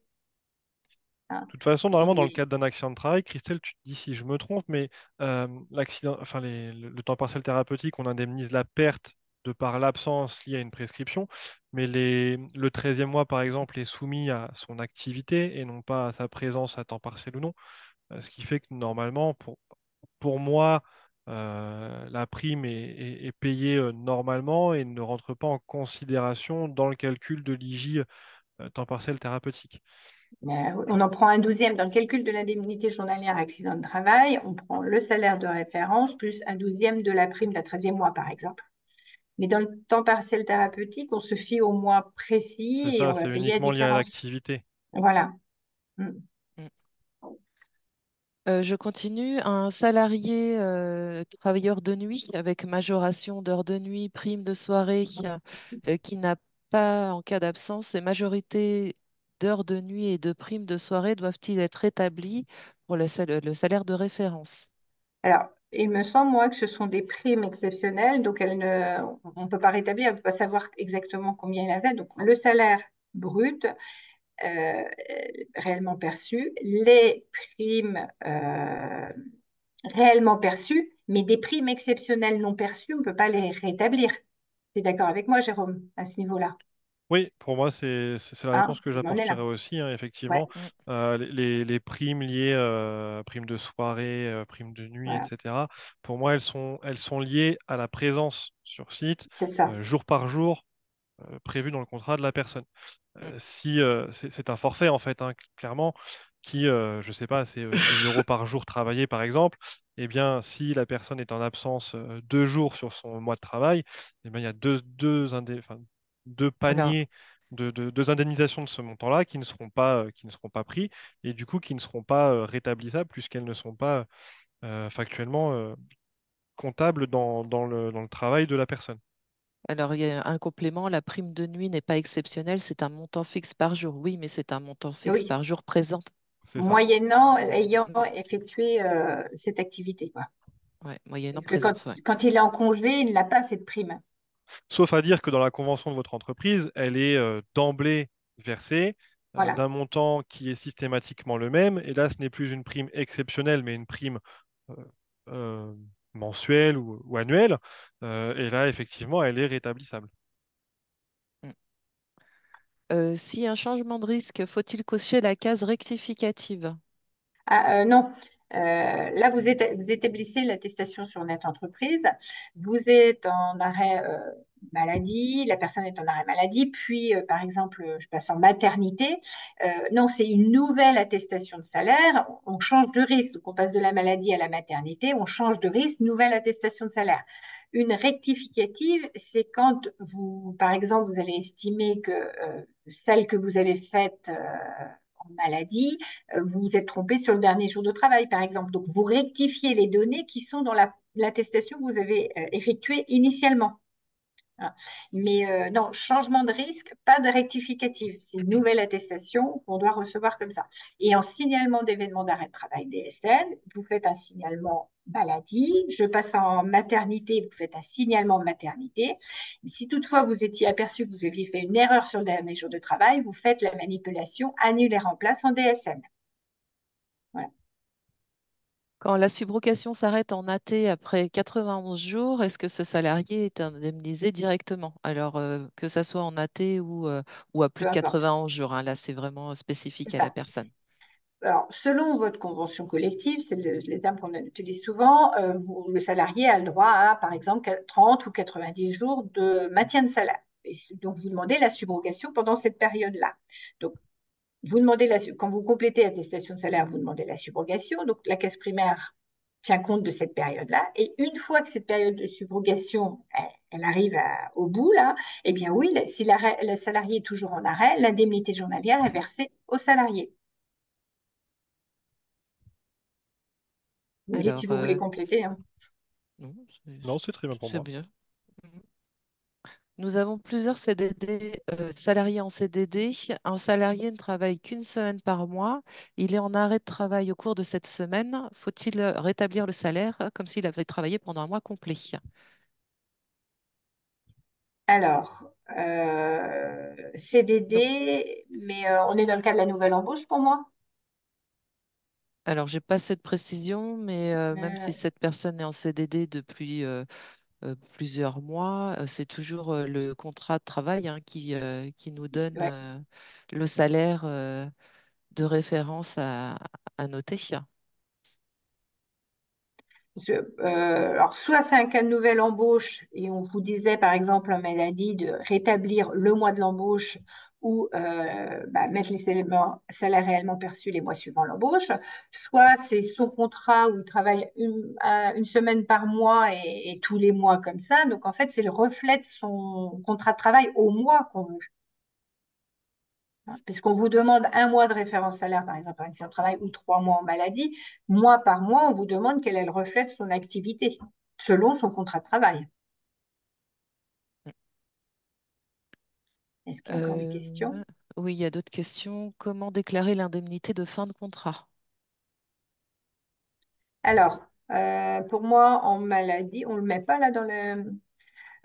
Hein. De toute façon, normalement, dans le Et cadre d'un accident de travail, Christelle, tu te dis si je me trompe, mais l'accident, enfin, le temps partiel thérapeutique, on indemnise la perte de par l'absence liée à une prescription, mais le 13e mois, par exemple, est soumis à son activité et non pas à sa présence à temps partiel ou non. Ce qui fait que normalement, pour moi, la prime est payée normalement et ne rentre pas en considération dans le calcul de l'IJ temps partiel thérapeutique. on en prend un douzième dans le calcul de l'indemnité journalière accident de travail. On prend le salaire de référence plus un douzième de la prime d'un 13e mois, par exemple. Mais dans le temps partiel thérapeutique, on se fie au mois C'est précis et ça, on va c'est payer la uniquement lié à différence. l'activité. Voilà. Mm. Mm. Je continue. Un salarié travailleur de nuit avec majoration d'heures de nuit, prime de soirée, qui n'a pas, en cas d'absence, les majorités d'heures de nuit et de primes de soirée doivent-ils être établis pour le salaire de référence? Alors, il me semble, moi, que ce sont des primes exceptionnelles, donc on ne peut pas rétablir, on ne peut pas savoir exactement combien il avait. Donc, le salaire brut euh, réellement perçu, les primes réellement perçues, mais des primes exceptionnelles non perçues, on ne peut pas les rétablir. Tu es d'accord avec moi, Jérôme, à ce niveau-là? Oui, pour moi, c'est la Hein, réponse que on en est j'apporterai là. aussi, hein, Ouais, effectivement. Mm. Les primes liées, primes de soirée, primes de nuit, voilà, etc., pour moi, elles sont liées à la présence sur site, c'est ça. jour par jour, prévu dans le contrat de la personne. Mm. Si c'est un forfait, en fait, hein, clairement, qui, je sais pas, c'est 1 000 € par jour travaillé, par exemple, eh bien, si la personne est en absence 2 jours sur son mois de travail, eh bien, il y a enfin, deux Alors, paniers deux indemnisations de ce montant-là qui ne seront pas pris et du coup qui ne seront pas rétablissables puisqu'elles ne sont pas factuellement comptables dans le travail de la personne. alors, il y a un complément, la prime de nuit n'est pas exceptionnelle, c'est un montant fixe par jour. Oui, mais c'est un montant fixe Oui, par jour présent. C'est ça. moyennant ayant Mm. effectué cette activité, quoi. Ouais, moyennant Parce que présence, ouais. quand il est en congé, il n'a pas cette prime. Sauf à dire que dans la convention de votre entreprise, elle est d'emblée versée Voilà. d'un montant qui est systématiquement le même. Et là, ce n'est plus une prime exceptionnelle, mais une prime euh, euh, mensuelle ou annuelle. Et là, effectivement, elle est rétablissable. Mm. Si un changement de risque, faut-il cocher la case rectificative? Ah, non. Là, vous établissez l'attestation sur notre entreprise. Vous êtes en arrêt maladie, la personne est en arrêt maladie, puis, par exemple, je passe en maternité. Non, c'est une nouvelle attestation de salaire. On change de risque. Donc, on passe de la maladie à la maternité, on change de risque, nouvelle attestation de salaire. Une rectificative, c'est quand vous, par exemple, vous allez estimer que celle que vous avez faite en maladie, vous vous êtes trompé sur le dernier jour de travail, par exemple. Donc, vous rectifiez les données qui sont dans l'attestation que vous avez effectuée initialement. Hein. Mais non, changement de risque, pas de rectificative. C'est une nouvelle attestation qu'on doit recevoir comme ça. Et en signalement d'événement d'arrêt de travail DSN, vous faites un signalement maladie. Je passe en maternité, vous faites un signalement maternité. Si toutefois vous étiez aperçu que vous aviez fait une erreur sur le dernier jour de travail, vous faites la manipulation annule et remplace en DSN. Voilà. Quand la subrogation s'arrête en AT après 91 jours, est-ce que ce salarié est indemnisé directement? Alors, que ça soit en AT ou à plus Peu de importe. 91 jours, hein, là, c'est vraiment C'est spécifique à la ça. personne. Alors, selon votre convention collective, c'est les termes qu'on utilise souvent, le salarié a le droit à, par exemple, 30 ou 90 jours de maintien de salaire. Et donc, vous demandez la subrogation pendant cette période-là. Donc, vous demandez quand vous complétez l'attestation de salaire, vous demandez la subrogation. Donc, la caisse primaire tient compte de cette période-là. Et une fois que cette période de subrogation, elle arrive au bout, là, eh bien oui, si le salarié est toujours en arrêt, l'indemnité journalière est versée au salarié. Vous me dites si Alors, vous voulez compléter, hein. non, Non, c'est très bien pour c'est moi. bien. Nous avons plusieurs CDD, salariés en CDD. Un salarié ne travaille qu'une semaine par mois. Il est en arrêt de travail au cours de cette semaine. Faut-il rétablir le salaire comme s'il avait travaillé pendant un mois complet? Alors, Donc, CDD, mais on est dans le cas de la nouvelle embauche pour moi. alors, j'ai pas cette précision, mais même si Euh, cette personne est en CDD depuis plusieurs mois, c'est toujours le contrat de travail, hein, qui nous donne ouais. le salaire de référence à noter. Alors, soit c'est un cas de nouvelle embauche et on vous disait, par exemple, en maladie, de rétablir le mois de l'embauche ou mettre les salaires réellement perçus les mois suivant l'embauche. Soit c'est son contrat où il travaille une semaine par mois et tous les mois comme ça. Donc, en fait, c'est le reflet de son contrat de travail au mois qu'on veut. Puisqu'on vous demande un mois de référence salaire, par exemple, si on travaille, ou 3 mois en maladie, mois par mois, on vous demande quel est le reflet de son activité, selon son contrat de travail. Est-ce qu'il y a encore des questions? Oui, il y a d'autres questions. Comment déclarer l'indemnité de fin de contrat? Alors, pour moi, en maladie, on ne le met pas là dans le...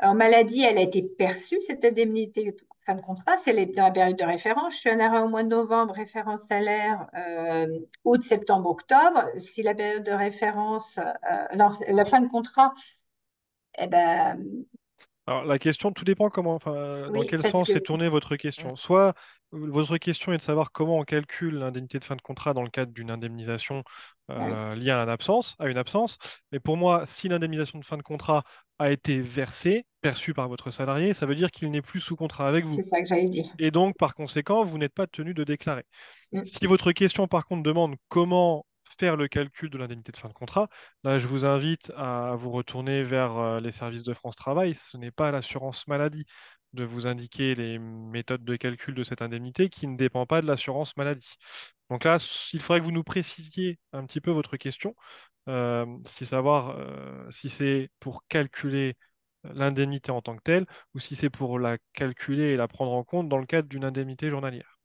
En maladie, elle a été perçue, cette indemnité de fin de contrat, c'est dans la période de référence. Je suis en arrêt au mois de novembre, référence salaire, août, septembre, octobre. Si la période de référence, non, la fin de contrat, eh ben, Alors, la question, tout dépend comment, enfin, dans Oui, quel parce que sens est tournée votre question. Soit votre question est de savoir comment on calcule l'indemnité de fin de contrat dans le cadre d'une indemnisation euh, liée à une absence. Mais pour moi, si l'indemnisation de fin de contrat a été versée, perçue par votre salarié, ça veut dire qu'il n'est plus sous contrat avec vous. c'est ça que j'allais dire. Et donc, par conséquent, vous n'êtes pas tenu de déclarer. Mm. Si votre question, par contre, demande comment faire le calcul de l'indemnité de fin de contrat, là, je vous invite à vous retourner vers les services de France Travail. Ce n'est pas l'assurance maladie de vous indiquer les méthodes de calcul de cette indemnité qui ne dépend pas de l'assurance maladie. Donc là, il faudrait que vous nous précisiez un petit peu votre question, si savoir si c'est pour calculer l'indemnité en tant que telle ou si c'est pour la calculer et la prendre en compte dans le cadre d'une indemnité journalière.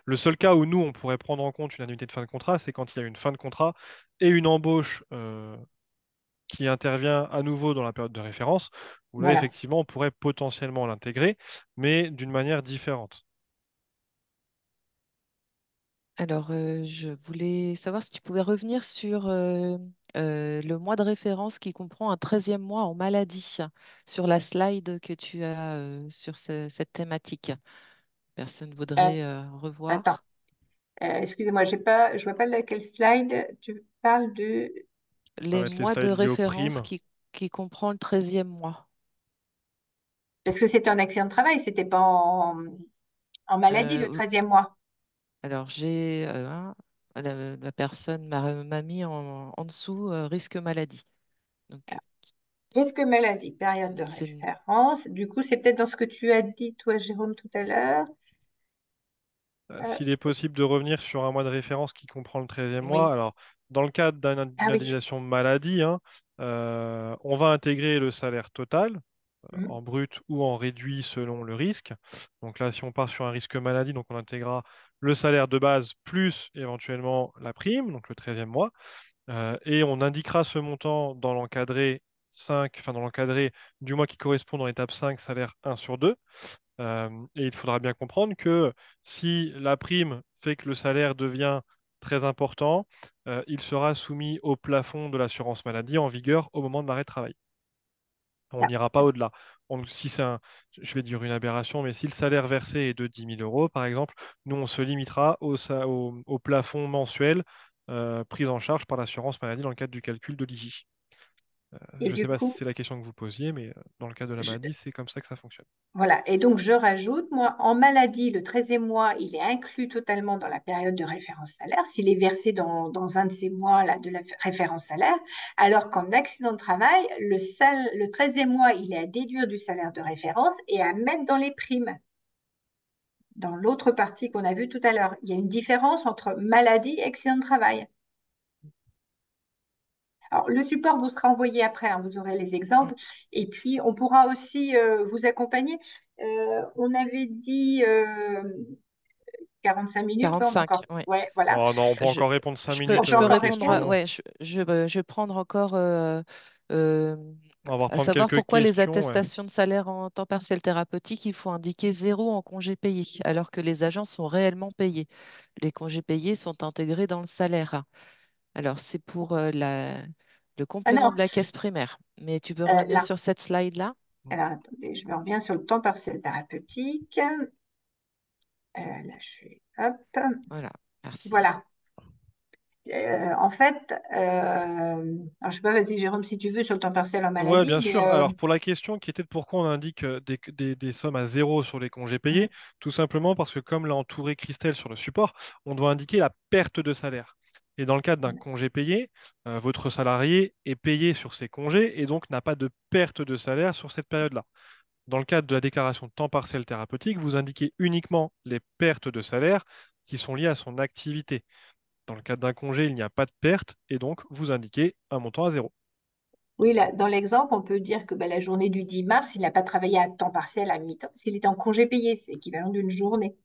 Le seul cas où nous, on pourrait prendre en compte une indemnité de fin de contrat, c'est quand il y a une fin de contrat et une embauche qui intervient à nouveau dans la période de référence, où là, Voilà. effectivement, on pourrait potentiellement l'intégrer, mais d'une manière différente. Alors, je voulais savoir si tu pouvais revenir sur le mois de référence qui comprend un 13e mois en maladie, sur la slide que tu as sur cette thématique. Personne Euh, voudrait Attends, revoir excusez-moi, je vois pas laquelle slide. Tu parles de. Ça les va être les mois de slides liés aux référence primes. qui comprend le 13e mois. Parce que c'était en accident de travail, c'était pas en maladie le Oui. 13e mois. Alors, j'ai la personne m'a mis en dessous risque maladie. Donc, Risque maladie, période de c'est référence. Du coup, c'est peut-être dans ce que tu as dit, toi, Jérôme, tout à l'heure. Euh, S'il est possible de revenir sur un mois de référence qui comprend le 13e mois, oui. alors dans le cadre Ah d'une oui. indemnisation maladie, hein, on va intégrer le salaire total, Hmm. en brut ou en réduit selon le risque. Donc là, si on part sur un risque maladie, donc on intégrera le salaire de base plus éventuellement la prime, donc le 13e mois, et on indiquera ce montant dans l'encadré 5, enfin dans l'encadré du mois qui correspond dans l'étape 5, salaire 1 sur 2. Et il faudra bien comprendre que si la prime fait que le salaire devient très important, il sera soumis au plafond de l'assurance maladie en vigueur au moment de l'arrêt de travail. On Ah, n'ira pas au-delà. Si c'est je vais dire une aberration, mais si le salaire versé est de 10 000 euros, par exemple, nous, on se limitera au plafond mensuel pris en charge par l'assurance maladie dans le cadre du calcul de l'IJ. et Je ne sais du pas si coup, c'est la question que vous posiez, mais dans le cadre de la je- maladie, c'est comme ça que ça fonctionne. voilà. Et donc, je rajoute, moi, en maladie, le 13e mois, il est inclus totalement dans la période de référence salaire, s'il est versé dans un de ces mois là, de la référence salaire, alors qu'en accident de travail, le 13e mois, il est à déduire du salaire de référence et à mettre dans les primes. Dans l'autre partie qu'on a vue tout à l'heure, il y a une différence entre maladie et accident de travail. Alors, le support vous sera envoyé après, hein, vous aurez les Mm. exemples. Et puis, on pourra aussi vous accompagner. On avait dit 45 minutes, ouais, on a 45, encore. oui. Ouais, voilà. Oh non, on peut Je, encore répondre 5 je minutes On peut peux aux encore répondre répondre. ouais, questions. je vais prendre encore euh, On va à reprendre savoir quelques pourquoi les questions. Ouais. attestations de salaire en temps partiel thérapeutique, il faut indiquer zéro en congé payé, alors que les agents sont réellement payés. Les congés payés sont intégrés dans le salaire. Alors, c'est pour le Ah complément non, de la caisse primaire. Mais tu peux revenir là. sur cette slide-là? Alors, attendez, je me reviens sur le temps partiel thérapeutique. Là, je suis. Hop. Voilà, merci. Voilà. En fait, alors je sais pas, vas-y Jérôme, si tu veux, sur le temps partiel en Ouais, maladie, bien mais sûr. Alors, pour la question qui était de pourquoi on indique des sommes à zéro sur les congés payés, tout simplement parce que, comme l'a entouré Christelle sur le support, on doit indiquer la perte de salaire. Et dans le cadre d'un congé payé, votre salarié est payé sur ses congés et donc n'a pas de perte de salaire sur cette période-là. Dans le cadre de la déclaration de temps partiel thérapeutique, vous indiquez uniquement les pertes de salaire qui sont liées à son activité. Dans le cadre d'un congé, il n'y a pas de perte et donc vous indiquez un montant à zéro. oui, là, dans l'exemple, on peut dire que bah, la journée du 10 mars, il n'a pas travaillé à temps partiel à mi-temps, s'il était en congé payé, c'est équivalent d'une journée.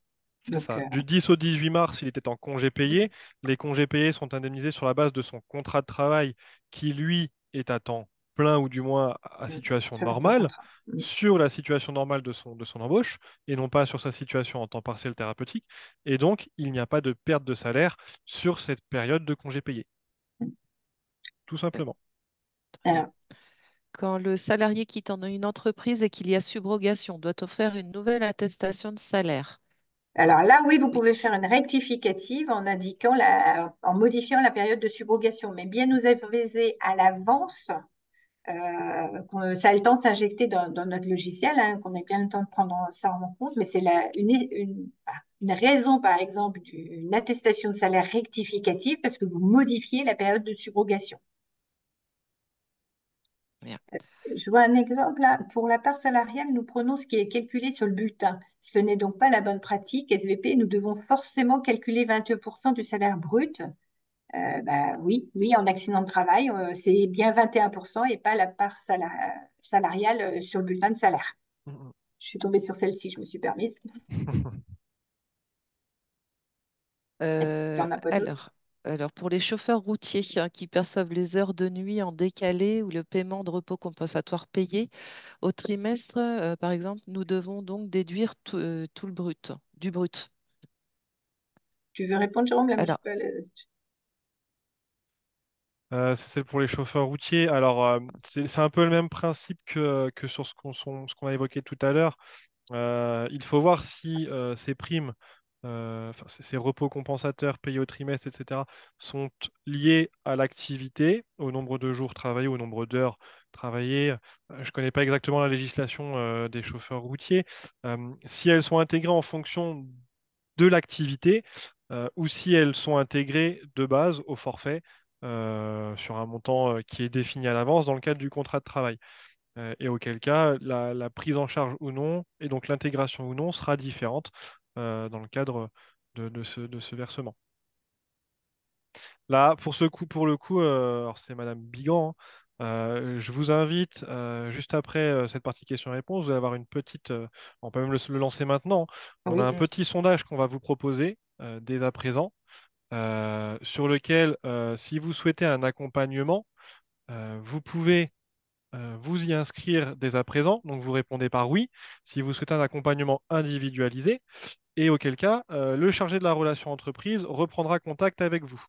C'est Donc, ça. Du 10 au 18 mars, il était en congé payé. Les congés payés sont indemnisés sur la base de son contrat de travail qui, lui, est à temps plein ou du moins à situation selon son normale, contrat. sur la situation normale de son embauche et non pas sur sa situation en temps partiel thérapeutique. Et donc, il n'y a pas de perte de salaire sur cette période de congé payé, tout Euh, simplement. Très bien. Alors, Quand le salarié quitte une entreprise et qu'il y a subrogation, doit-on faire une nouvelle attestation de salaire? Alors là, oui, vous Oui. pouvez faire une rectificative en indiquant en modifiant la période de subrogation, mais bien nous aviser à l'avance, ça a le temps de s'injecter dans notre logiciel, hein, qu'on ait bien le temps de prendre ça en compte, mais c'est une raison, par exemple, d'une attestation de salaire rectificative parce que vous modifiez la période de subrogation. Bien. Je vois un exemple là. Pour la part salariale, nous prenons ce qui est calculé sur le bulletin. Ce n'est donc pas la bonne pratique. SVP, nous devons forcément calculer 21% du salaire brut. Bah, oui, oui, en accident de travail, c'est bien 21% et pas la part salariale sur le bulletin de salaire. Mhm. Je suis tombée sur celle-ci, je me suis permise. Est-ce que tu Euh, n'en as pas d'autres? alors, alors, pour les chauffeurs routiers qui perçoivent les heures de nuit en décalé ou le paiement de repos compensatoire payé, au trimestre, par exemple, nous devons donc déduire tout le brut, du brut. Tu veux répondre, Jérôme? Là, Alors, C'est pour les chauffeurs routiers. Alors, c'est un peu le même principe que sur ce qu'on a évoqué tout à l'heure. Il faut voir si ces primes, enfin, ces repos compensateurs payés au trimestre, etc., sont liés à l'activité, au nombre de jours travaillés, au nombre d'heures travaillées. Je ne connais pas exactement la législation des chauffeurs routiers. Si elles sont intégrées en fonction de l'activité, ou si elles sont intégrées de base au forfait sur un montant qui est défini à l'avance dans le cadre du contrat de travail. Et auquel cas, la prise en charge ou non, et donc l'intégration ou non, sera différente dans le cadre de ce versement. Là, pour le coup, alors c'est Madame Bigan, hein, je vous invite, juste après cette partie questions-réponses, vous allez avoir une petite, on peut même le lancer maintenant. On a oui. un petit sondage qu'on va vous proposer dès à présent, sur lequel, si vous souhaitez un accompagnement, vous pouvez vous y inscrire dès à présent. Donc vous répondez par oui si vous souhaitez un accompagnement individualisé, et auquel cas, le chargé de la relation entreprise reprendra contact avec vous.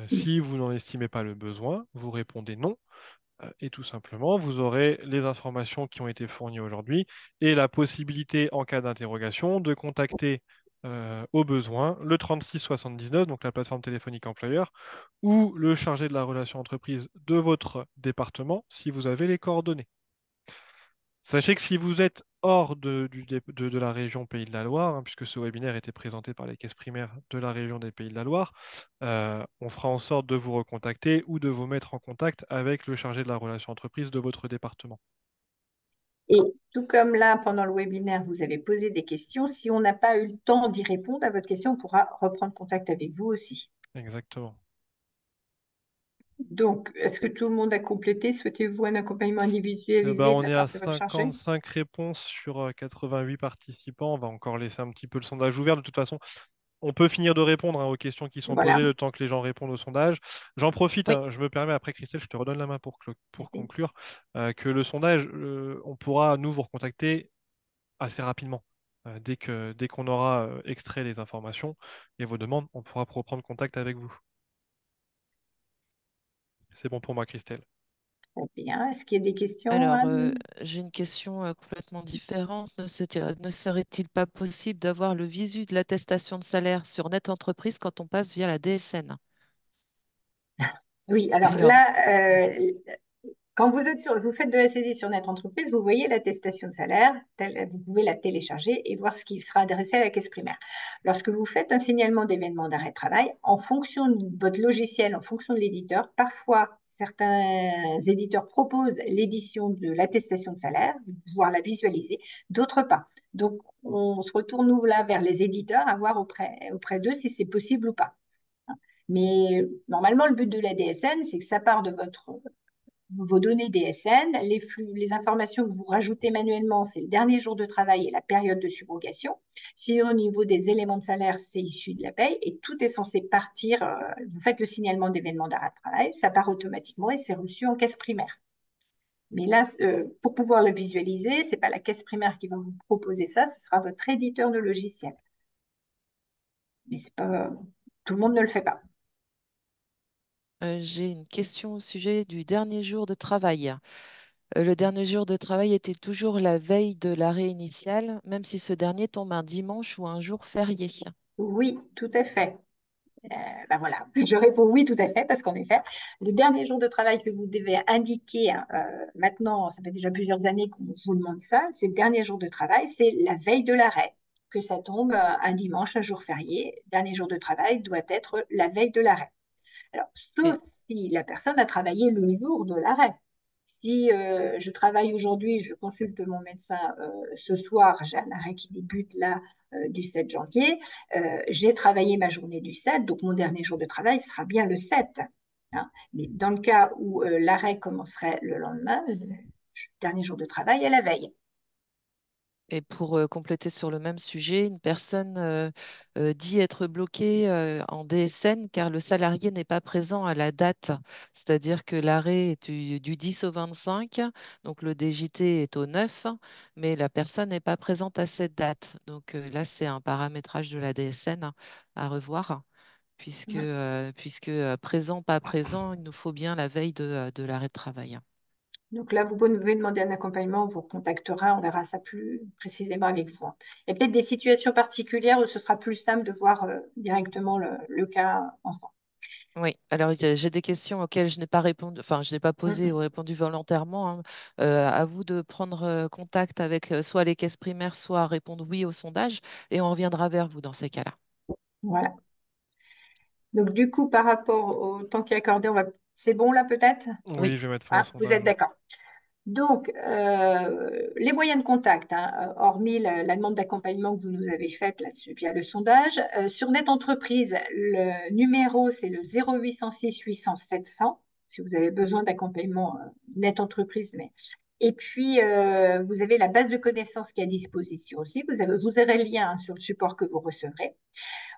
Si vous n'en estimez pas le besoin, vous répondez non, et tout simplement, vous aurez les informations qui ont été fournies aujourd'hui et la possibilité, en cas d'interrogation, de contacter au besoin le 36 79, donc la plateforme téléphonique employeur, ou le chargé de la relation entreprise de votre département, si vous avez les coordonnées. Sachez que si vous êtes hors de la région Pays de la Loire, hein, puisque ce webinaire était présenté par les caisses primaires de la région des Pays de la Loire, on fera en sorte de vous recontacter ou de vous mettre en contact avec le chargé de la relation entreprise de votre département. Et tout comme là, pendant le webinaire, vous avez posé des questions, si on n'a pas eu le temps d'y répondre à votre question, on pourra reprendre contact avec vous aussi. Exactement. Donc, est-ce que tout le monde a complété? Souhaitez-vous un accompagnement Ben, individualisé de on la est à part de votre chargé? 55 réponses sur 88 participants. On va encore laisser un petit peu le sondage ouvert. De toute façon, on peut finir de répondre, hein, aux questions qui sont Voilà, posées le temps que les gens répondent au sondage. J'en profite, oui, hein, je me permets, après Christelle, je te redonne la main pour merci. conclure, que le sondage, on pourra nous vous recontacter assez rapidement. Dès qu'on aura extrait les informations et vos demandes, on pourra reprendre contact avec vous. C'est bon pour moi, Christelle. Très bien. Est-ce qu'il y a des questions, alors Anne? j'ai une question complètement différente. Ne serait-il pas possible d'avoir le visu de l'attestation de salaire sur Net Entreprise quand on passe via la DSN? Oui, alors Alors, là, quand vous faites de la saisie sur notre entreprise, vous voyez l'attestation de salaire, vous pouvez la télécharger et voir ce qui sera adressé à la caisse primaire. Lorsque vous faites un signalement d'événement d'arrêt de travail, en fonction de votre logiciel, en fonction de l'éditeur, parfois certains éditeurs proposent l'édition de l'attestation de salaire, pouvoir la visualiser, d'autres pas. Donc, on se retourne nous là vers les éditeurs à voir auprès d'eux si c'est possible ou pas. Mais normalement, le but de la DSN, c'est que ça part de vos données DSN, les flux, les informations que vous rajoutez manuellement, c'est le dernier jour de travail et la période de subrogation. Si au niveau des éléments de salaire, c'est issu de la paye et tout est censé partir, vous faites le signalement d'événement d'arrêt de travail, ça part automatiquement et c'est reçu en caisse primaire. Mais là, pour pouvoir le visualiser, ce n'est pas la caisse primaire qui va vous proposer ça, ce sera votre éditeur de logiciel. Mais c'est pas, tout le monde ne le fait pas. J'ai une question au sujet du dernier jour de travail. Le dernier jour de travail était toujours la veille de l'arrêt initial, même si ce dernier tombe un dimanche ou un jour férié. Oui, tout à fait. Ben voilà, je réponds oui, tout à fait, parce qu'en effet, le dernier jour de travail que vous devez indiquer, hein, maintenant, ça fait déjà plusieurs années qu'on vous demande ça, c'est le dernier jour de travail, c'est la veille de l'arrêt. Que ça tombe un dimanche, un jour férié, dernier jour de travail doit être la veille de l'arrêt. Alors, sauf Et, si la personne a travaillé le jour de l'arrêt. Si je travaille aujourd'hui, je consulte mon médecin ce soir, j'ai un arrêt qui débute là du 7 janvier, j'ai travaillé ma journée du 7, donc mon dernier jour de travail sera bien le 7. Hein. Mais dans le cas où l'arrêt commencerait le lendemain, le dernier jour de travail est la veille. et pour compléter sur le même sujet, une personne dit être bloquée en DSN car le salarié n'est pas présent à la date. C'est-à-dire que l'arrêt est du 10 au 25, donc le DJT est au 9, mais la personne n'est pas présente à cette date. Donc là, c'est un paramétrage de la DSN à revoir. Puisque présent, pas présent, il nous faut bien la veille de l'arrêt de travail. Donc là, vous pouvez demander un accompagnement, on vous recontactera, on verra ça plus précisément avec vous. Il y a peut-être des situations particulières où ce sera plus simple de voir directement le cas ensemble. Oui, alors j'ai des questions auxquelles je n'ai pas répondu, enfin je n'ai pas posé Mhm. ou répondu volontairement, hein. À vous de prendre contact avec soit les caisses primaires, soit répondre oui au sondage, et on reviendra vers vous dans ces cas-là. Voilà. Donc du coup, par rapport au temps qui est accordé, c'est bon là peut-être? Oui, Oui, je vais mettre fin au Ah, vous êtes sondage. d'accord. Donc, les moyens de contact, hein, hormis la demande d'accompagnement que vous nous avez faite là, via le sondage, sur Net Entreprise, le numéro, c'est le 0806 800 700, si vous avez besoin d'accompagnement Net Entreprise. Et puis, vous avez la base de connaissances qui est à disposition aussi. Vous aurez le lien hein, sur le support que vous recevrez.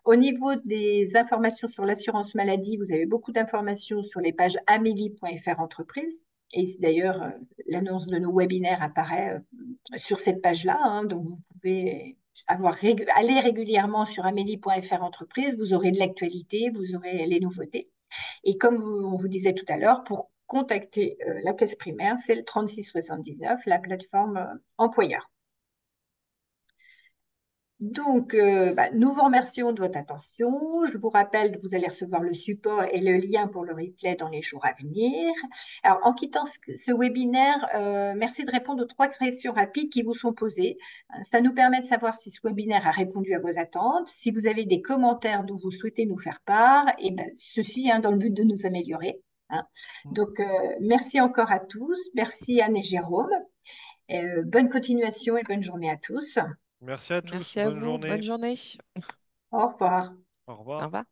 Au niveau des informations sur l'assurance maladie, vous avez beaucoup d'informations sur les pages amélie.fr entreprise. Et d'ailleurs, l'annonce de nos webinaires apparaît sur cette page-là. Hein, donc, vous pouvez aller régulièrement sur amélie.fr entreprise. Vous aurez de l'actualité, vous aurez les nouveautés. Et comme on vous disait tout à l'heure, pour contacter la caisse primaire, c'est le 36 79, la plateforme employeur. Donc, nous vous remercions de votre attention. Je vous rappelle que vous allez recevoir le support et le lien pour le replay dans les jours à venir. Alors, en quittant ce webinaire, merci de répondre aux 3 questions rapides qui vous sont posées. Ça nous permet de savoir si ce webinaire a répondu à vos attentes. Si vous avez des commentaires dont vous souhaitez nous faire part, et ben, ceci dans le but de nous améliorer. Hein. Donc, merci encore à tous. Merci Anne et Jérôme. Bonne continuation et bonne journée à tous. Merci à tous, Merci à bonne vous, bonne journée. journée. Au revoir. Au Au revoir. revoir.